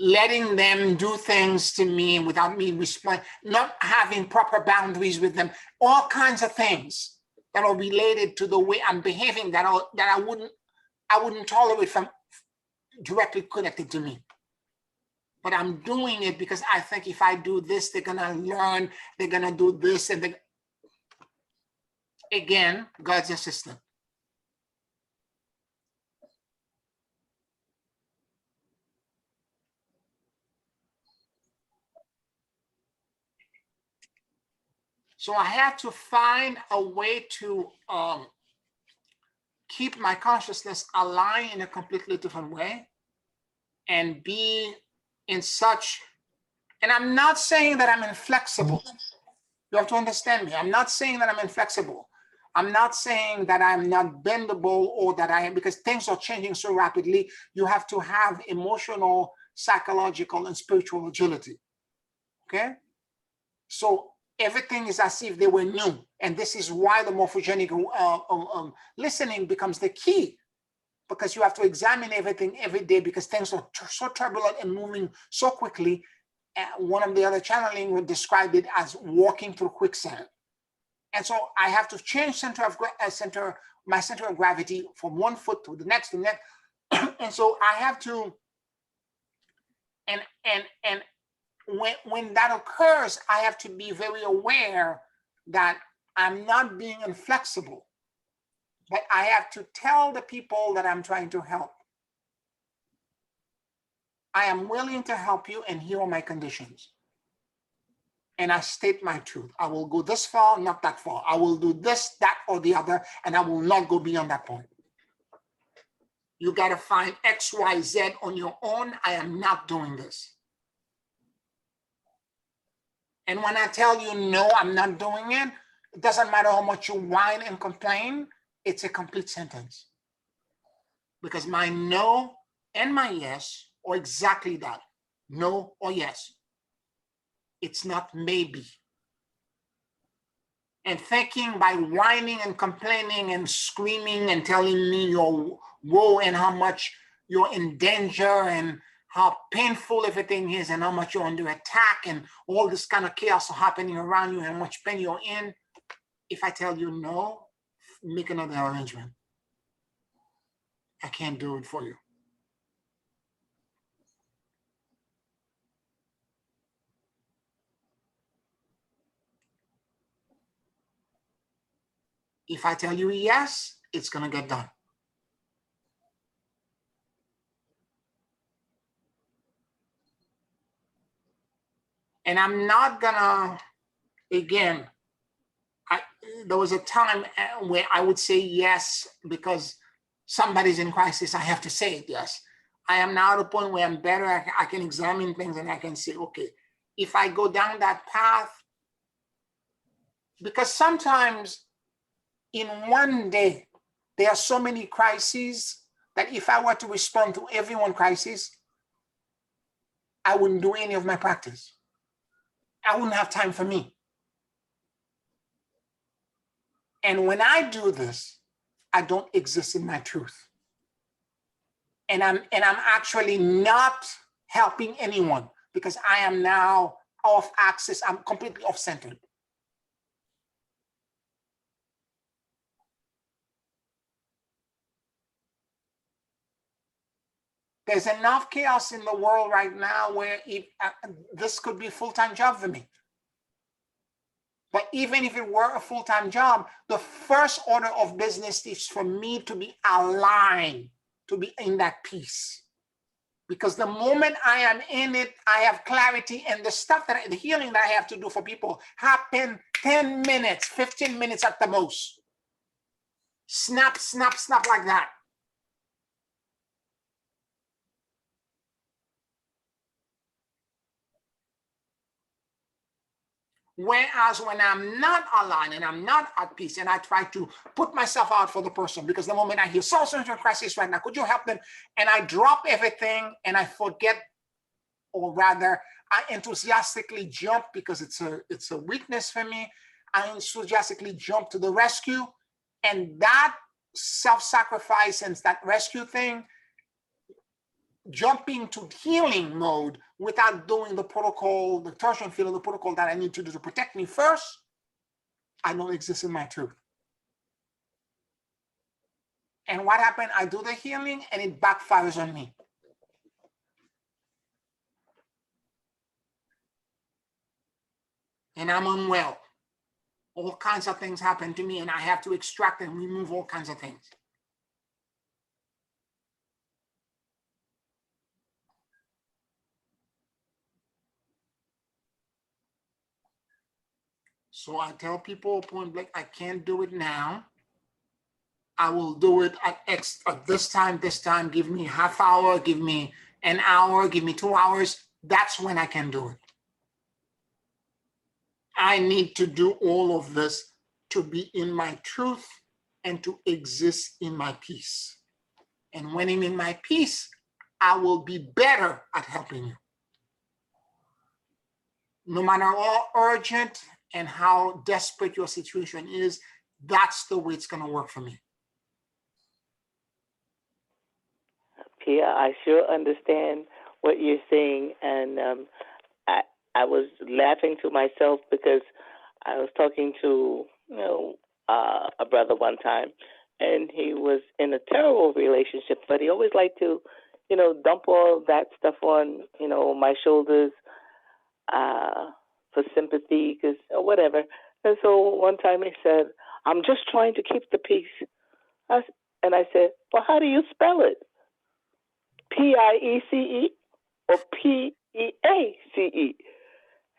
letting them do things to me without me responding, not having proper boundaries with them, all kinds of things that are related to the way I'm behaving that I wouldn't tolerate from directly connected to me. But I'm doing it because I think if I do this, they're gonna learn, they're gonna do this, and again, God's assistant. So I have to find a way to keep my consciousness aligned in a completely different way and be in such, and I'm not saying that I'm inflexible. You have to understand me. I'm not saying that I'm inflexible. I'm not saying that I'm not bendable or that I am, because things are changing so rapidly. You have to have emotional, psychological, and spiritual agility. Okay? So everything is as if they were new. And this is why the morphogenic listening becomes the key, because you have to examine everything every day because things are so turbulent and moving so quickly. One of the other channeling would describe it as walking through quicksand. And so I have to change my center of gravity from one foot to the next. And so I have to, and when that occurs, I have to be very aware that I'm not being inflexible, but I have to tell the people that I'm trying to help, I am willing to help you and here are my conditions. And I state my truth. I will go this far, not that far. I will do this, that, or the other, and I will not go beyond that point. You got to find X, Y, Z on your own. I am not doing this. And when I tell you, no, I'm not doing it, it doesn't matter how much you whine and complain, it's a complete sentence. Because my no and my yes are exactly that, no or yes. It's not maybe. And thinking by whining and complaining and screaming and telling me your woe and how much you're in danger and how painful everything is and how much you're under attack and all this kind of chaos happening around you and how much pain you're in. If I tell you no, make another arrangement. I can't do it for you. If I tell you yes, it's going to get done. And I'm not going to, again, there was a time where I would say yes because somebody's in crisis. I have to say it, yes. I am now at a point where I'm better. I can examine things and I can say, okay, if I go down that path, because sometimes in one day, there are so many crises that if I were to respond to every one crisis, I wouldn't do any of my practice. I wouldn't have time for me. And when I do this, I don't exist in my truth. And I'm actually not helping anyone because I am now off axis. I'm completely off centered. There's enough chaos in the world right now where this could be a full-time job for me. But even if it were a full-time job, the first order of business is for me to be aligned, to be in that peace. Because the moment I am in it, I have clarity, and the stuff the healing that I have to do for people happen 10 minutes, 15 minutes at the most. Snap, snap, snap like that. Whereas when I'm not aligned and I'm not at peace and I try to put myself out for the person, because the moment I hear social crisis right now, could you help them? And I drop everything and I forget, or rather I enthusiastically jump because it's a weakness for me. I enthusiastically jump to the rescue, and that self-sacrifice and that rescue thing, jumping to healing mode without doing the protocol, the torsion field of the protocol that I need to do to protect me first, I don't exist in my truth. And what happened? I do the healing and it backfires on me. And I'm unwell. All kinds of things happen to me and I have to extract and remove all kinds of things. So I tell people point blank, I can't do it now. I will do it at this time, give me half hour, give me an hour, give me 2 hours. That's when I can do it. I need to do all of this to be in my truth and to exist in my peace. And when I'm in my peace, I will be better at helping you. No matter how urgent and how desperate your situation is, that's the way it's going to work for me. Pia, I sure understand what you're saying, and I was laughing to myself because I was talking to a brother one time, and he was in a terrible relationship, but he always liked to, dump all that stuff on, my shoulders for sympathy, or whatever. And so one time he said, "I'm just trying to keep the peace." And I said, "Well, how do you spell it? Piece or Peace?"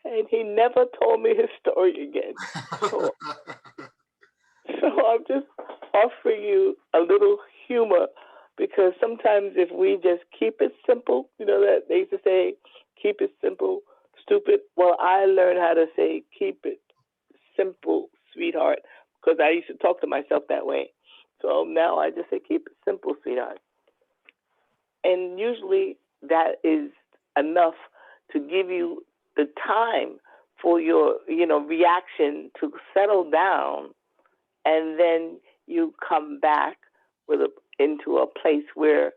And he never told me his story again. So I'm just offering you a little humor, because sometimes if we just keep it simple, that they used to say, keep it simple, stupid. Well, I learned how to say, keep it simple, sweetheart, because I used to talk to myself that way. So now I just say, keep it simple, sweetheart. And usually that is enough to give you the time for your, reaction to settle down, and then you come back into a place where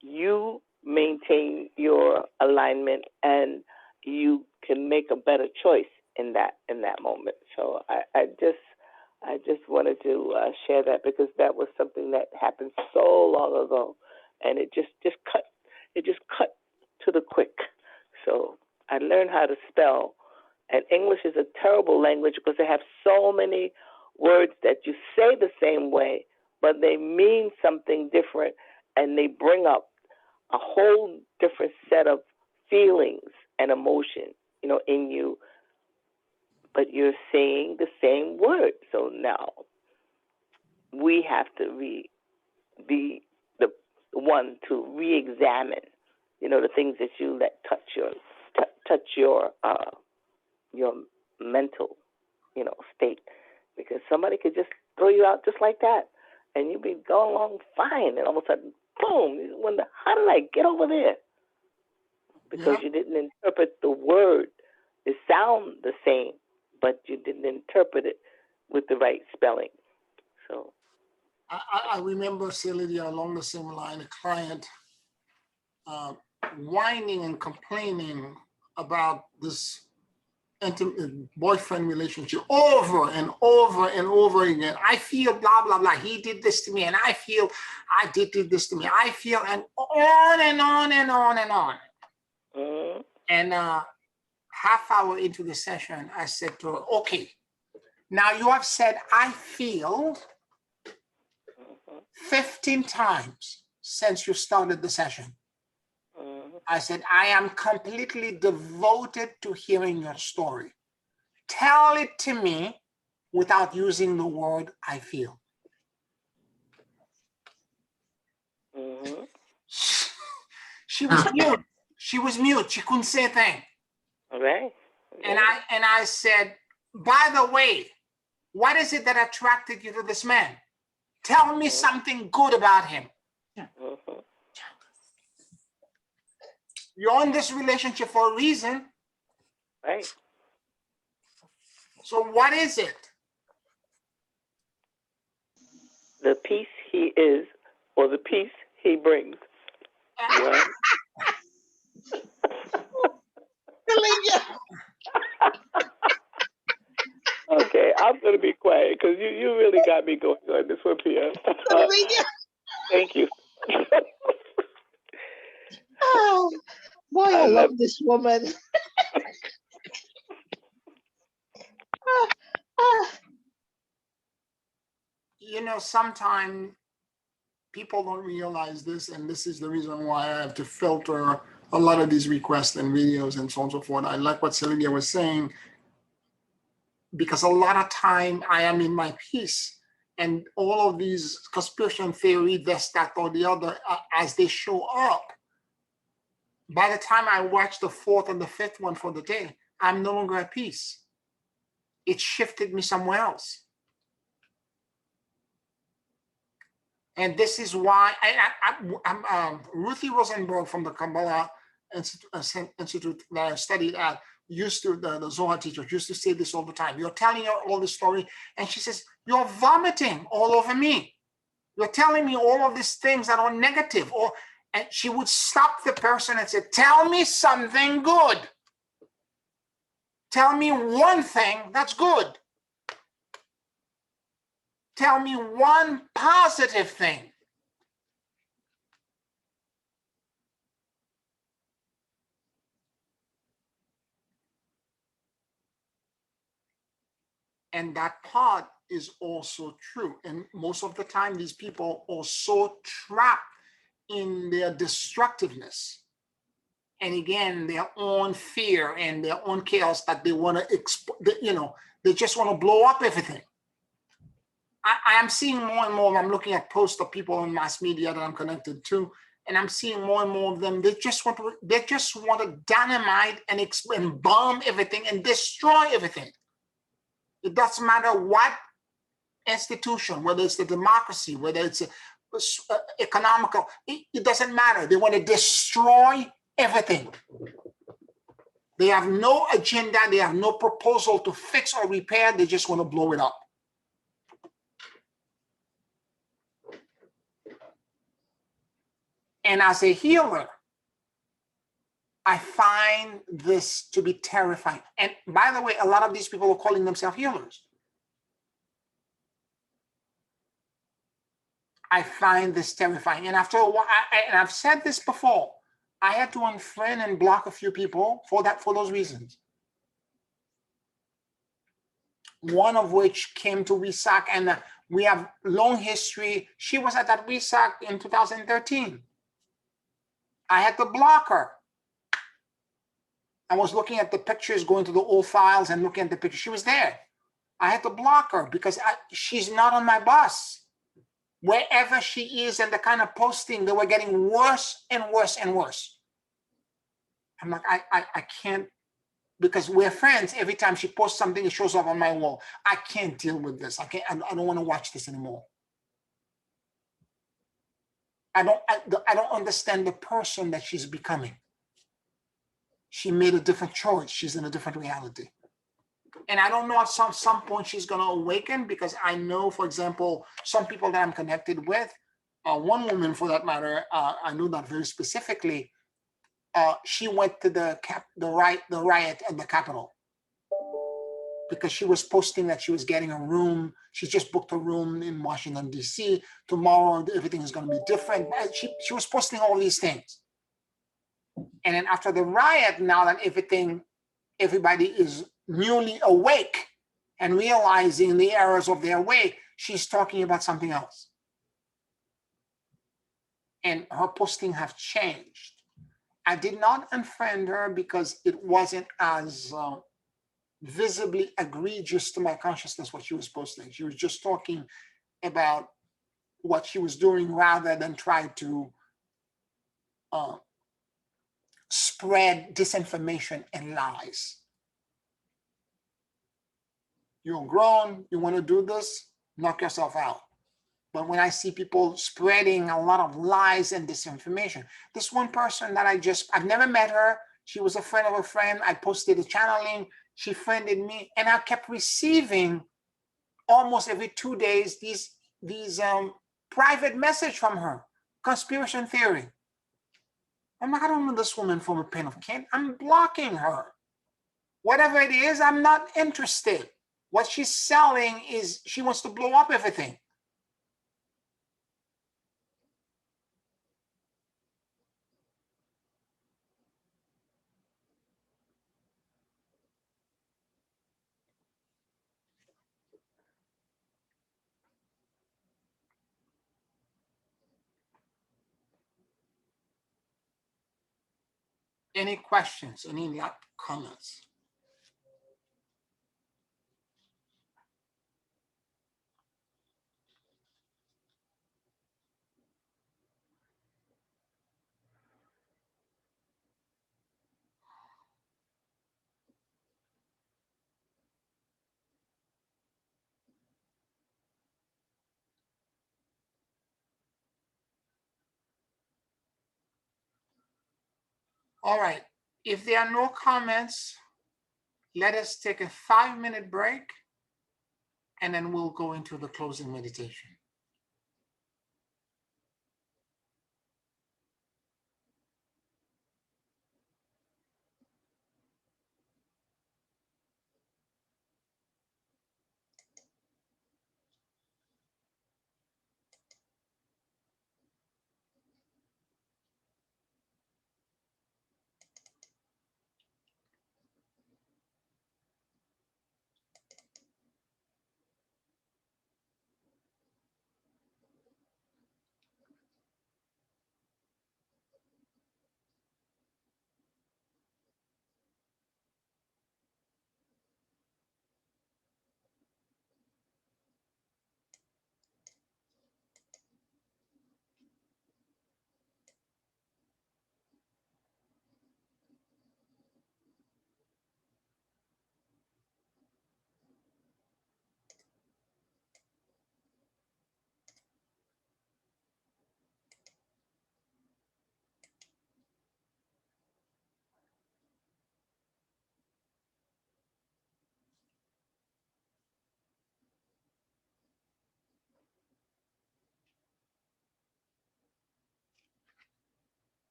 you maintain your alignment and you can make a better choice in that moment. So I just wanted to share that, because that was something that happened so long ago, and it just cut to the quick. So I learned how to spell, and English is a terrible language because they have so many words that you say the same way, but they mean something different, and they bring up a whole different set of feelings and emotion, in you, but you're saying the same word. So now we have to be the one to re-examine, the things that you let touch your mental, state, because somebody could just throw you out just like that, and you'd be going along fine, and all of a sudden, boom! You wonder, how did I get over there? Because you didn't interpret the word. It sounds the same, but you didn't interpret it with the right spelling. So I remember, Celia, along the same line, a client whining and complaining about this intimate boyfriend relationship over and over and over again. I feel blah, blah, blah. He did this to me, and I feel I did this to me. I feel, and on and on and on and on. And half hour into the session, I said to her, okay, now you have said I feel 15 times since you started the session. I said, I am completely devoted to hearing your story. Tell it to me without using the word I feel. She was mute. She was mute. She couldn't say a thing. Okay. And I said, by the way, what is it that attracted you to this man? Tell me something good about him. You're in this relationship for a reason. Right. So what is it? The peace he is, or the peace he brings. Yeah. Okay, I'm going to be quiet because you really got me going on this one, Pia. Thank you. Oh, boy, I love this woman. Sometimes people don't realize this, and this is the reason why I have to filter a lot of these requests and videos and so on and so forth. I like what Celia was saying. because a lot of time I am in my peace, and all of these conspiracy theory, this, that, or the other, as they show up, by the time I watch the fourth and the fifth one for the day, I'm no longer at peace. It shifted me somewhere else. And this is why I'm Ruthie Rosenberg from the Kabbalah Institute that I studied at, used to, the Zohar teacher used to say this all the time. You're telling her all this story, and she says, you're vomiting all over me. You're telling me all of these things that are negative. And she would stop the person and say, tell me something good. Tell me one thing that's good. Tell me one positive thing. And that part is also true. And most of the time, these people are so trapped in their destructiveness. And again, their own fear and their own chaos that they want to, they just want to blow up everything. I am seeing more and more, I'm looking at posts of people in mass media that I'm connected to, and I'm seeing more and more of them. They just want to dynamite and bomb everything and destroy everything. It doesn't matter what institution, whether it's the democracy, whether it's economical, it doesn't matter. They want to destroy everything. They have no agenda. They have no proposal to fix or repair. They just want to blow it up. And as a healer, I find this to be terrifying. And by the way, a lot of these people are calling themselves healers. I find this terrifying. And after a while, and I've said this before, I had to unfriend and block a few people for those reasons. One of which came to WISAC, and we have long history. She was at that WISAC in 2013. I had to block her. I was looking at the pictures, going to the old files and looking at the pictures. She was there. I had to block her because she's not on my bus. Wherever she is and the kind of posting, they were getting worse and worse and worse. I'm like, I can't, because we're friends. Every time she posts something, it shows up on my wall. I can't deal with this. I don't want to watch this anymore. I don't understand the person that she's becoming. She made a different choice. She's in a different reality. And I don't know at some point she's going to awaken, because I know, for example, some people that I'm connected with, one woman for that matter, I know that very specifically, she went to the riot at the Capitol because she was posting that she was getting a room. She just booked a room in Washington, D.C. Tomorrow, everything is going to be different. She was posting all these things. And then after the riot, now that everybody is newly awake and realizing the errors of their way, she's talking about something else. And her posting have changed. I did not unfriend her because it wasn't as visibly egregious to my consciousness what she was posting. She was just talking about what she was doing rather than try to spread disinformation and lies. You're grown, you want to do this, knock yourself out. But when I see people spreading a lot of lies and disinformation, this one person that I've never met her. She was a friend of a friend. I posted a channeling. She friended me, and I kept receiving almost every 2 days these private message from her, conspiracy theory. I'm like, I don't know this woman from a pen of can. I'm blocking her. Whatever it is, I'm not interested. What she's selling is she wants to blow up everything. Any questions? Any comments? All right, if there are no comments, let us take a 5-minute break and then we'll go into the closing meditation.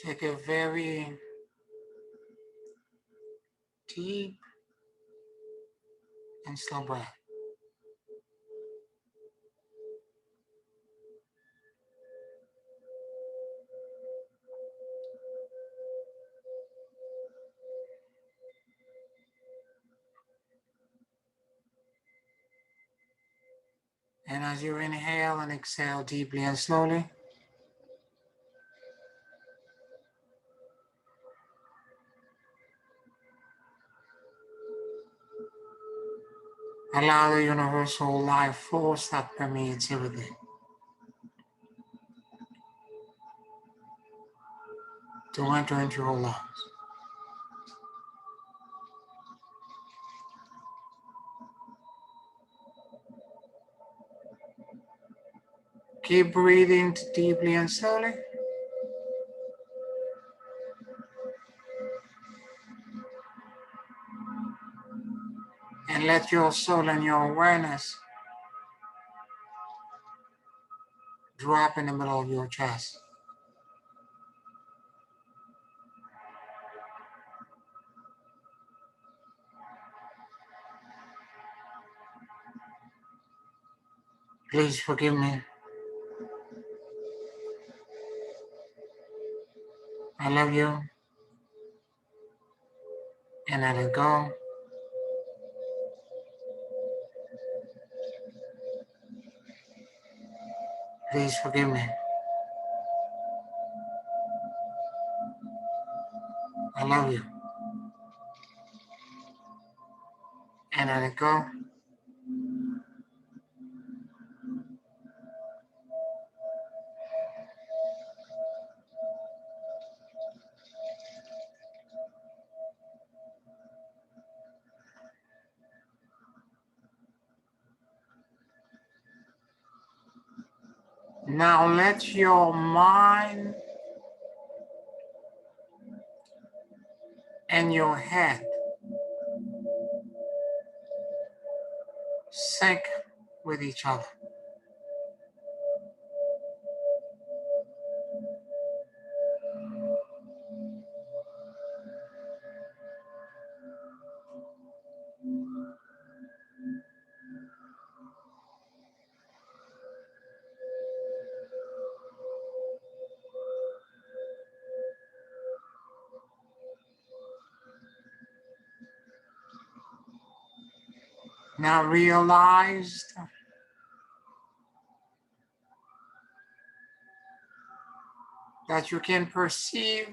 Take a very deep and slow breath. And as you inhale and exhale deeply and slowly, allow the universal life force that permeates everything to enter into your lungs. Keep breathing deeply and slowly. And let your soul and your awareness drop in the middle of your chest. Please forgive me. I love you. And let it go. Please forgive me. I love you. And let it go. Now let your mind and your head sync with each other. Now realize that you can perceive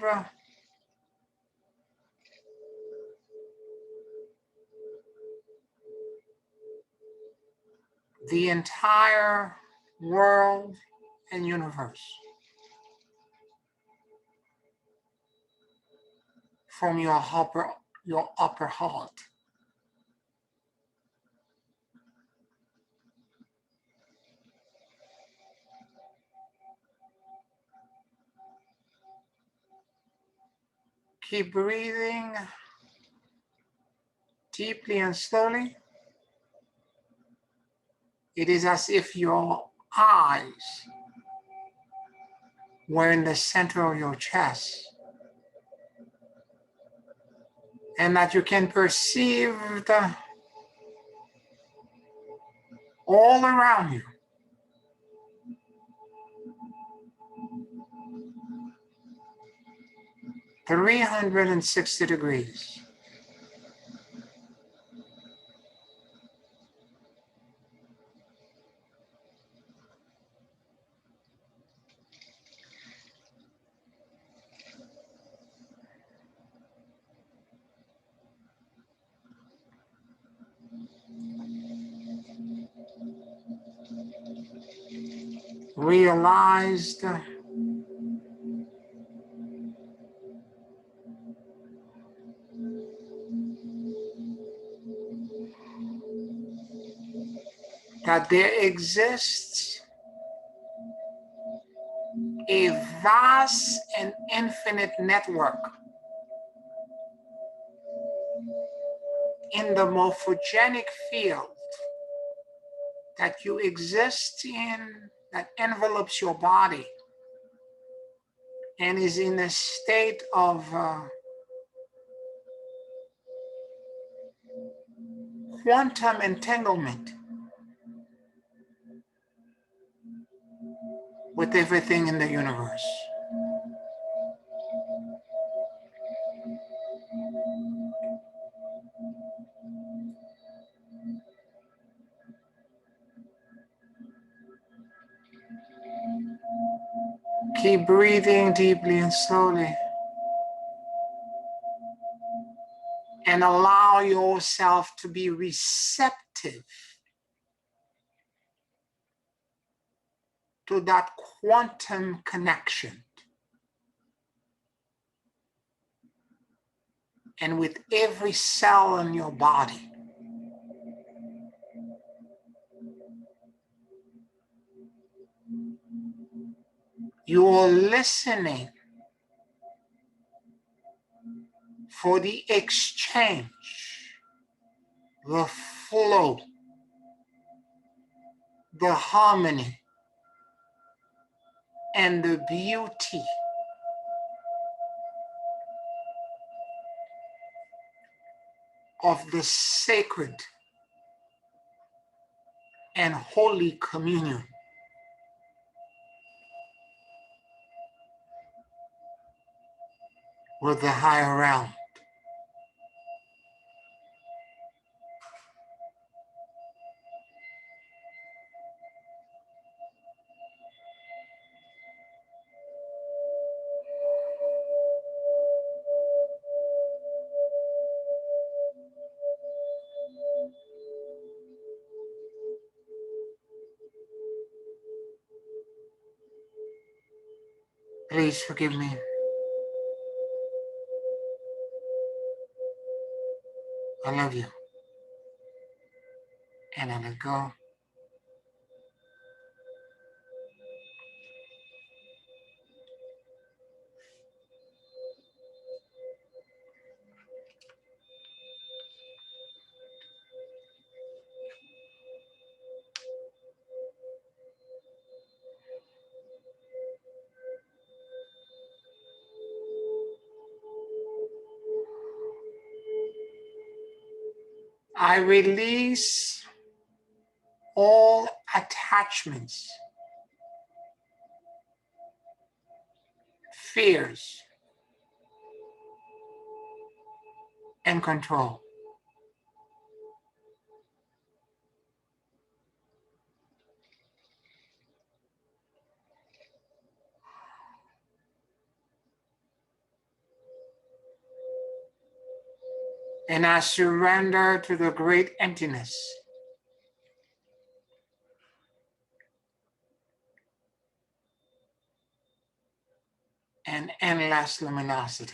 the entire world and universe from your upper heart. Keep breathing deeply and slowly. It is as if your eyes were in the center of your chest and that you can perceive all around you. (360°). Realized that there exists a vast and infinite network in the morphogenic field that you exist in, that envelopes your body and is in a state of quantum entanglement with everything in the universe. Keep breathing deeply and slowly, and allow yourself to be receptive to that quantum connection. And with every cell in your body, you are listening for the exchange, the flow, the harmony, and the beauty of the sacred and holy communion with the higher realm. Please forgive me. I love you. And I let go. I release all attachments, fears, and control. And I surrender to the great emptiness and endless luminosity.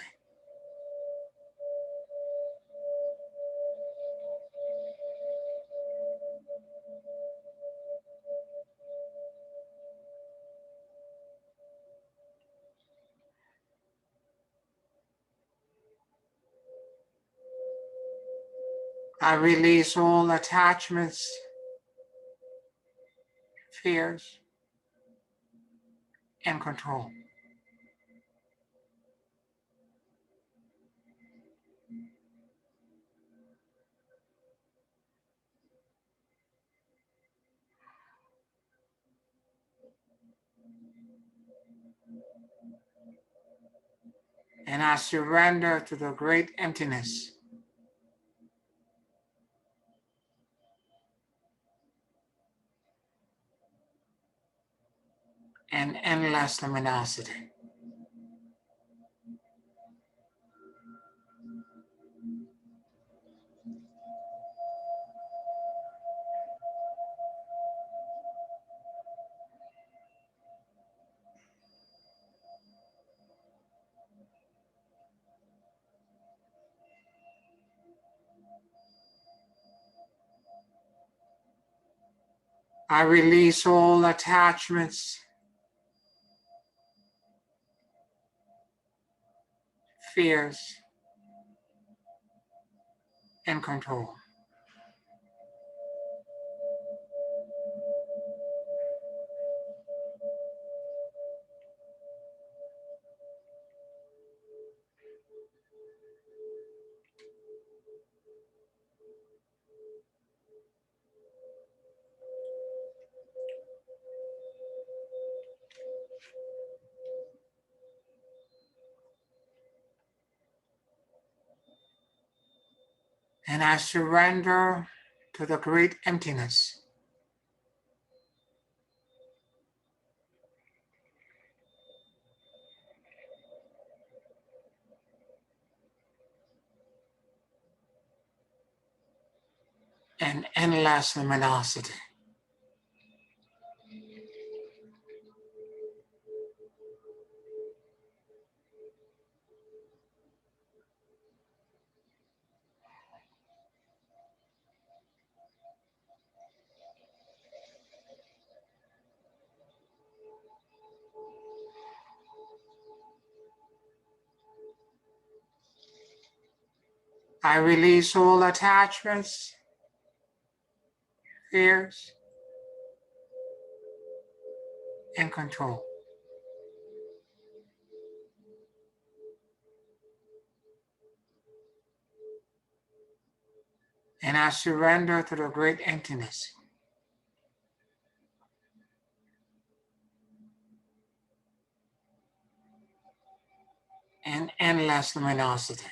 I release all attachments, fears, and control. And I surrender to the great emptiness and endless luminosity. I release all attachments, fears, and control. And I surrender to the great emptiness. And endless luminosity. I release all attachments, fears, and control. And I surrender to the great emptiness. And endless luminosity.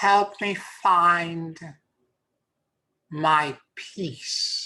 Help me find my peace.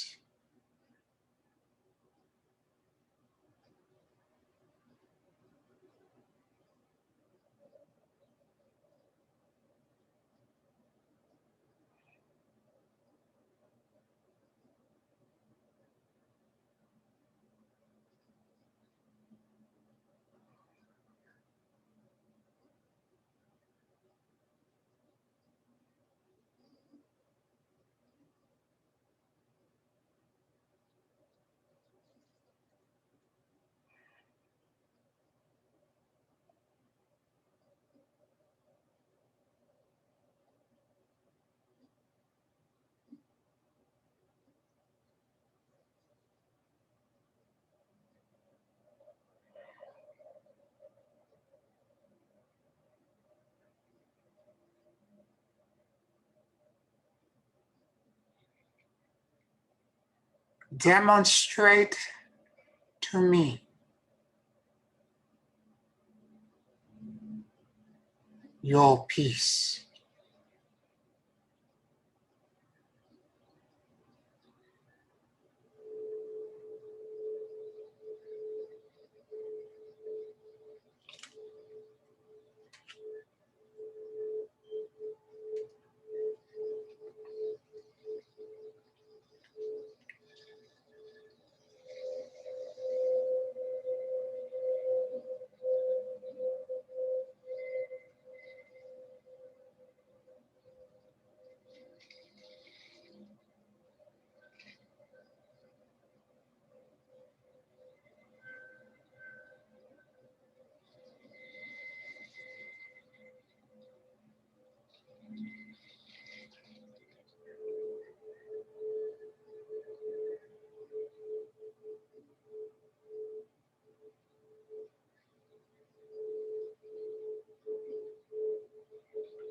Demonstrate to me your peace.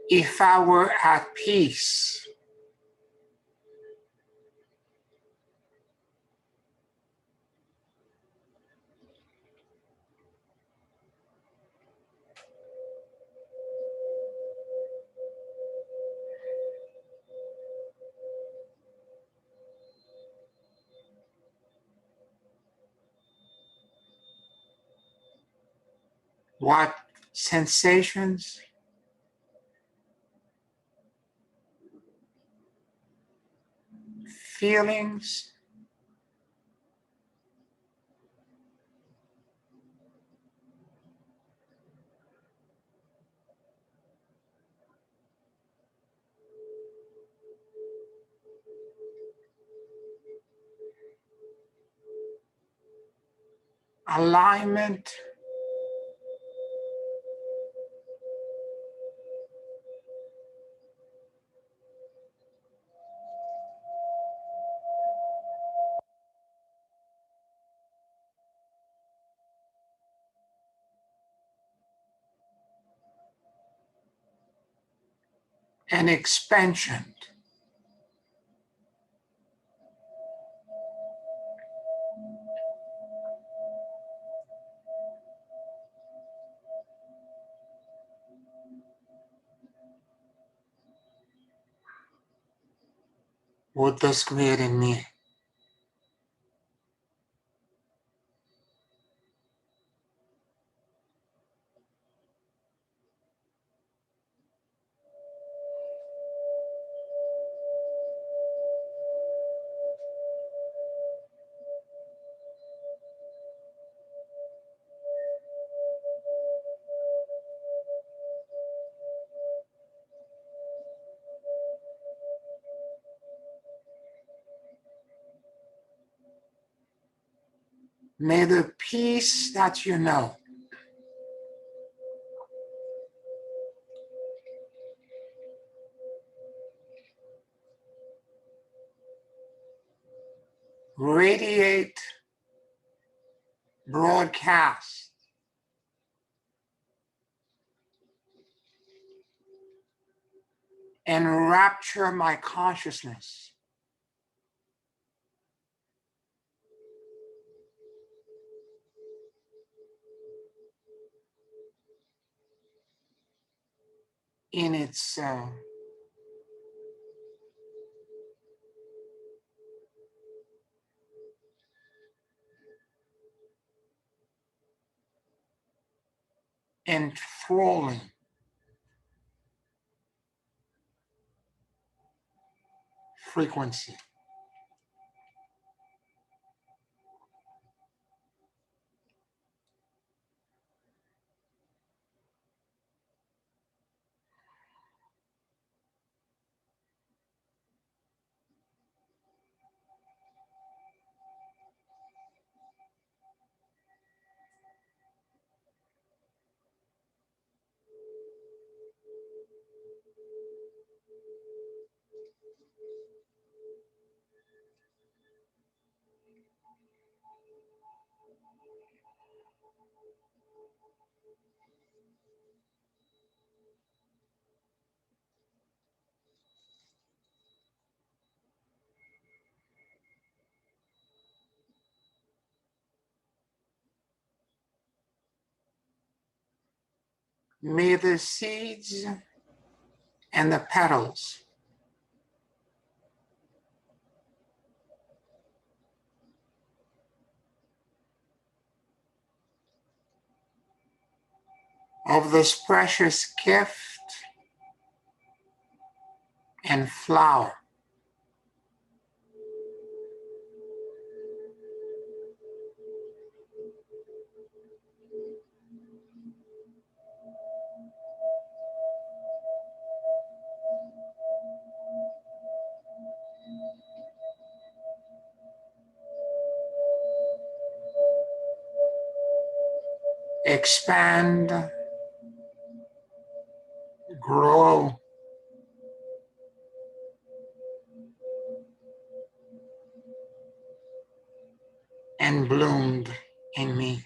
If I were at peace, what sensations feelings, alignment, and expansion. What does create in me? May the peace that you know radiate, broadcast, and rapture my consciousness in its enthralling frequency. May the seeds and the petals of this precious gift and flower expand, grow, and bloomed in me.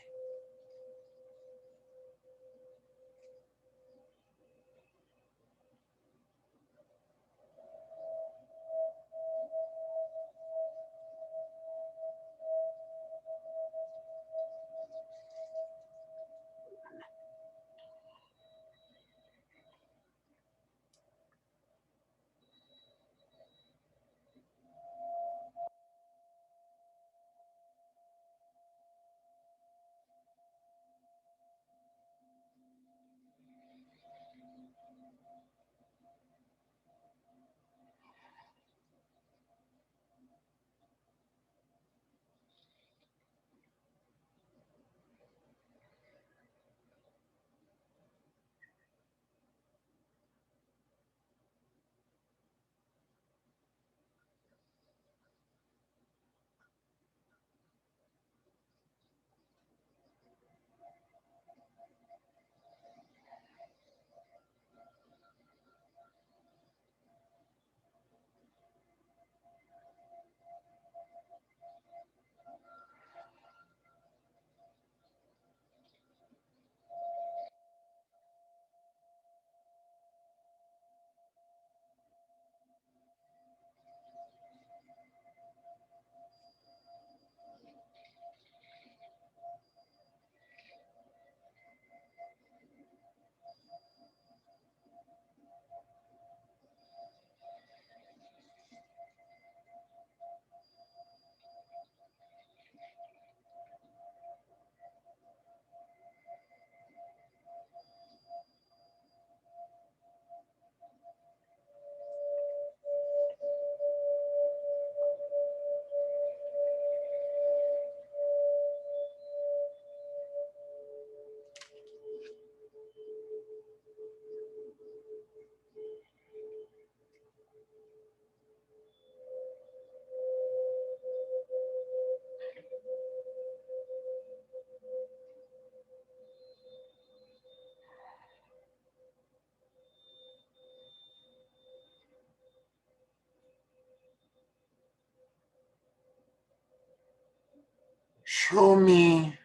Show me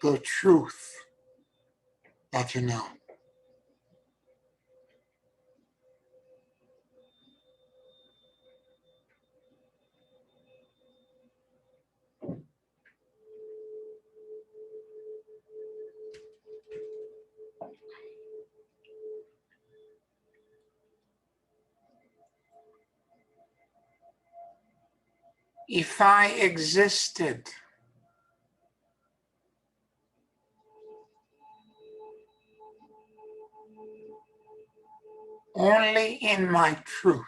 the truth that you know. If I existed only in my truth,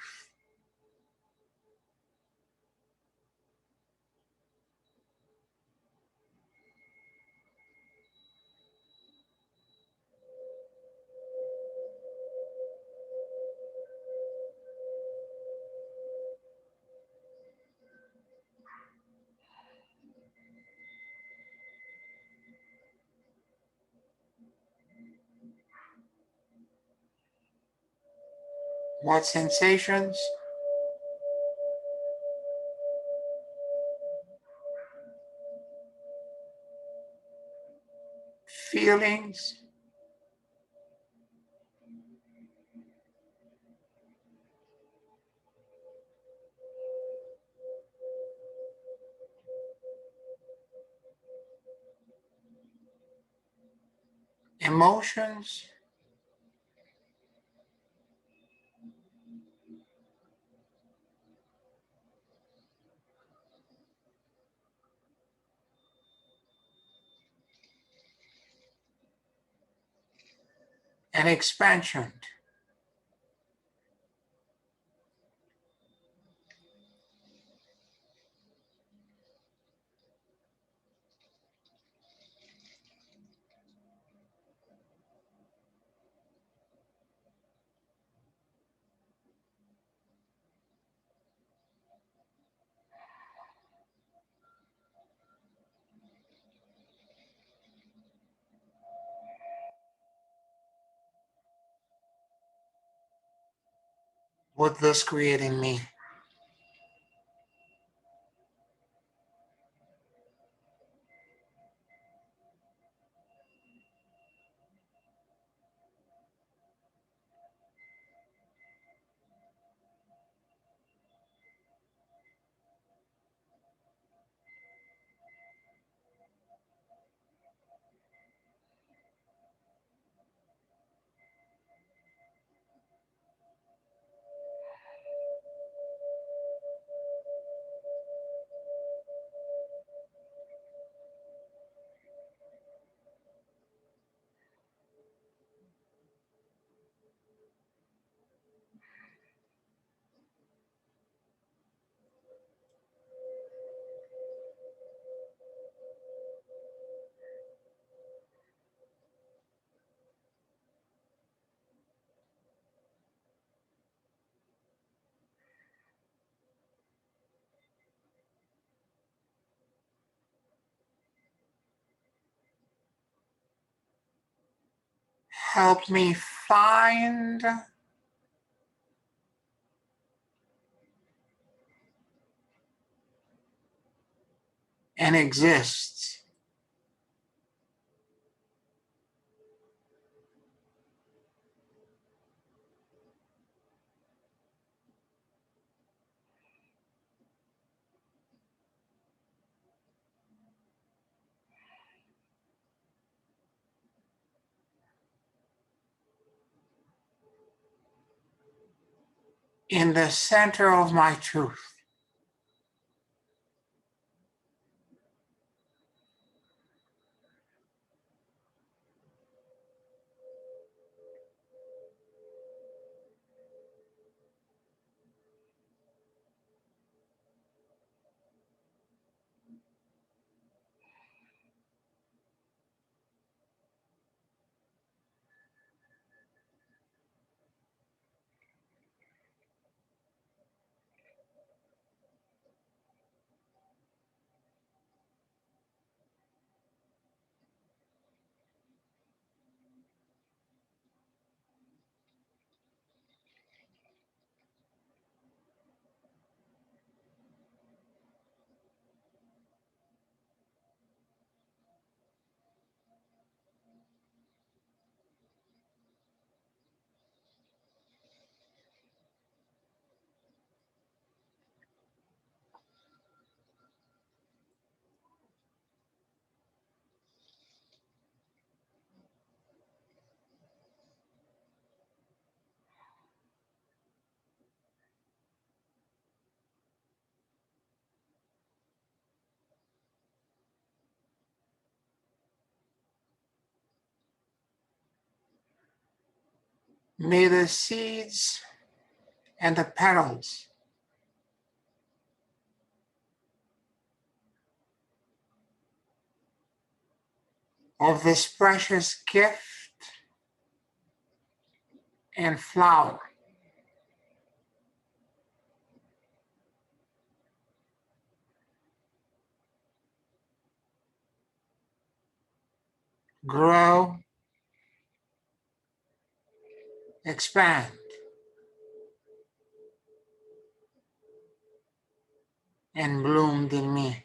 what sensations, feelings, emotions, and expansion. With this creating me. Help me find and exist in the center of my truth. May the seeds and the petals of this precious gift and flower grow, expand, and bloomed in me.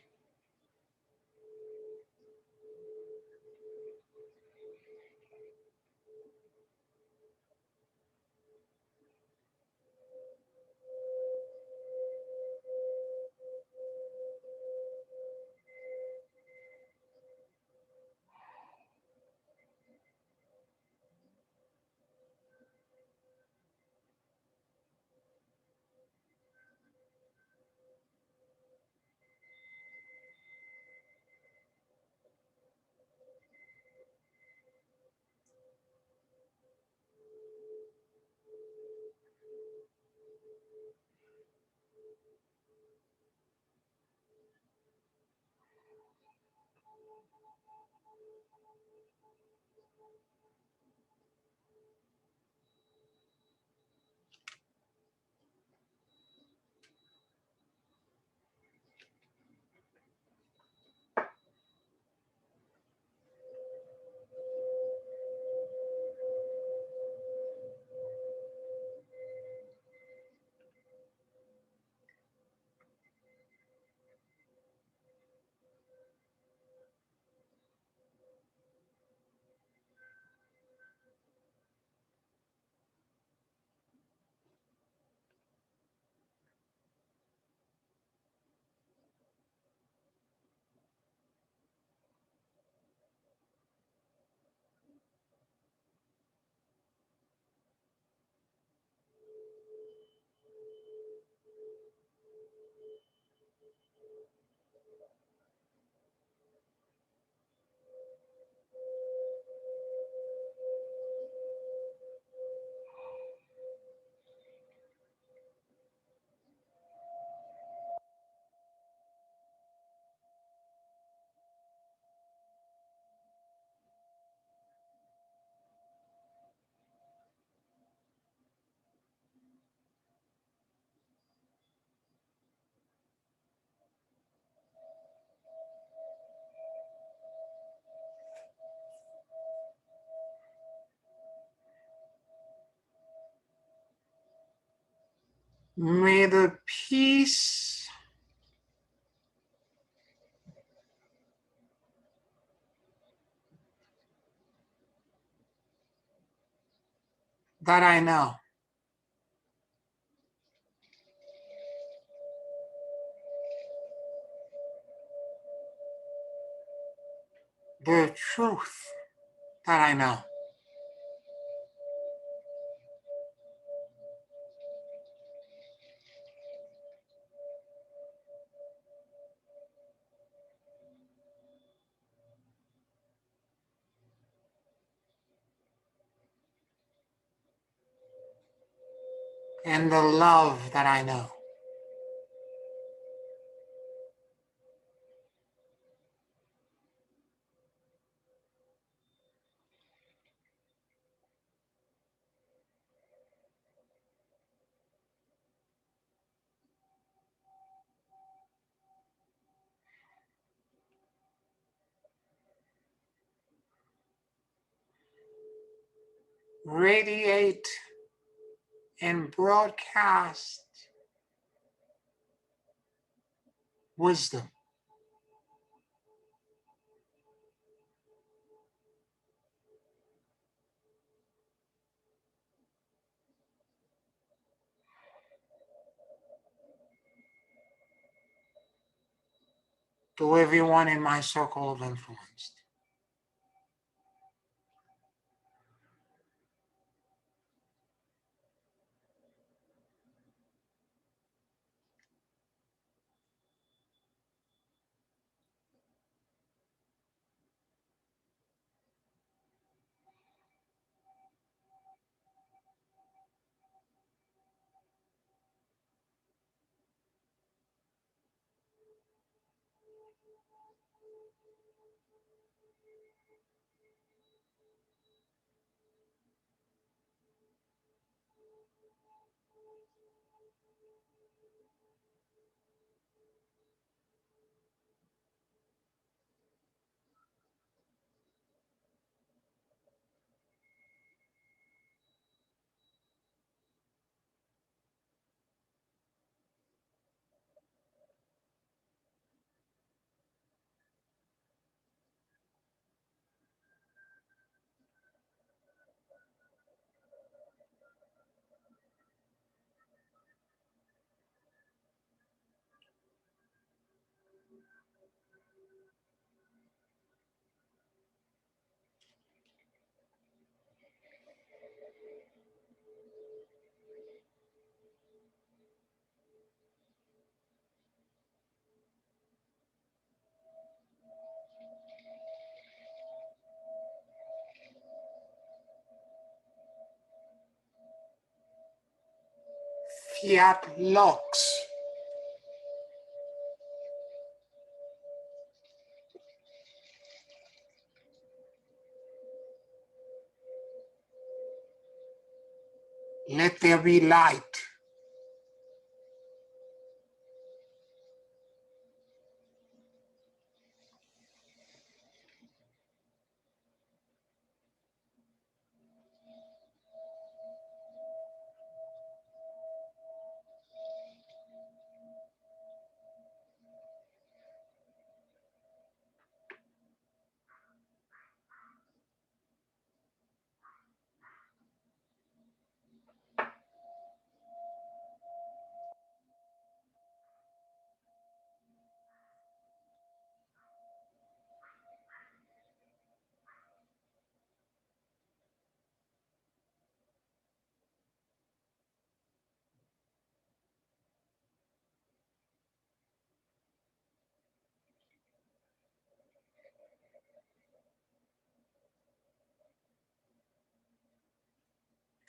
May the peace that I know, the truth that I know, and the love that I know. Radiate and broadcast wisdom to everyone in my circle of influence. Fiat lux. Let there be light.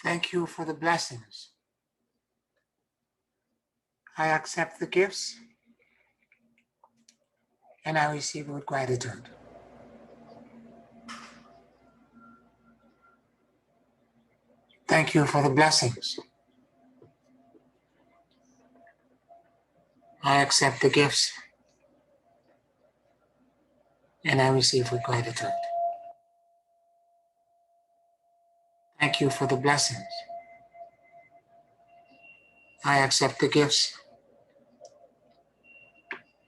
Thank you for the blessings. I accept the gifts and I receive with gratitude. Thank you for the blessings. I accept the gifts and I receive with gratitude. Thank you for the blessings. I accept the gifts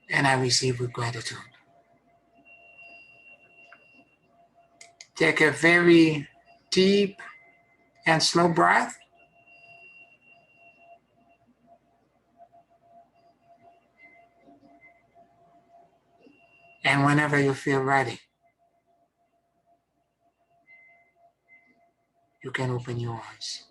and I receive with gratitude. Take a very deep and slow breath. And whenever you feel ready, you can open your eyes.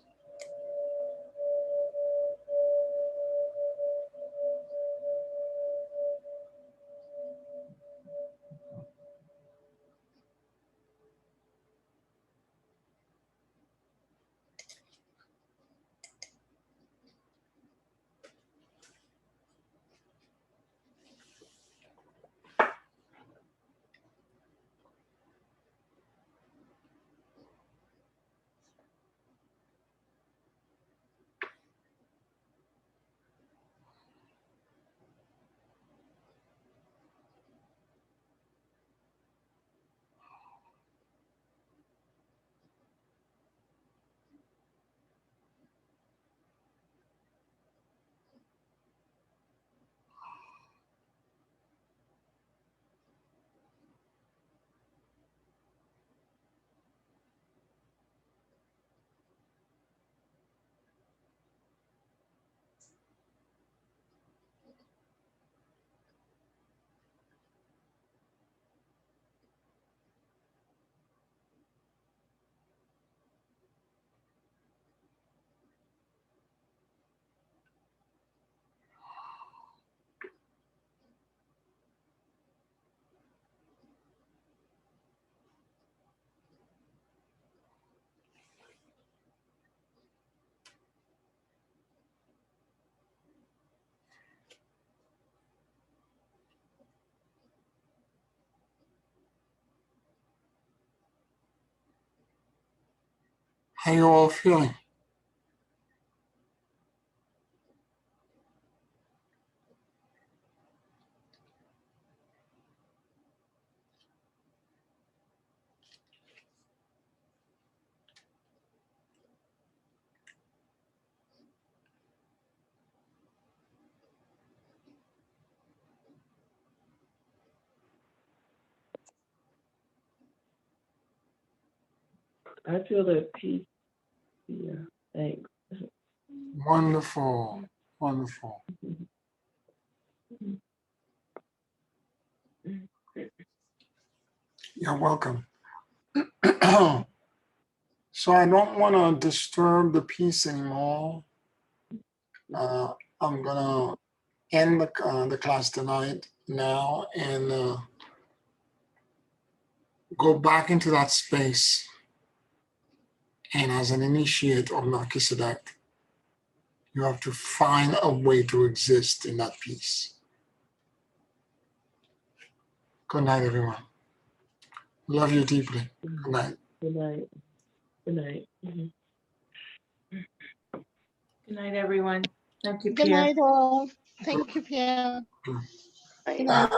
How are you all feeling? I feel the peace. Yeah, thanks. Wonderful, wonderful. You're welcome. So I don't want to disturb the peace anymore. I'm gonna end the class tonight now and go back into that space. And as an initiate of Melchizedek, You have to find a way to exist in that peace. Good night, everyone. Love you deeply. Good night. Good night. Good night. Mhm. Good night, everyone. Thank you, Good Pierre. night, all. Thank you, Pierre. Good night.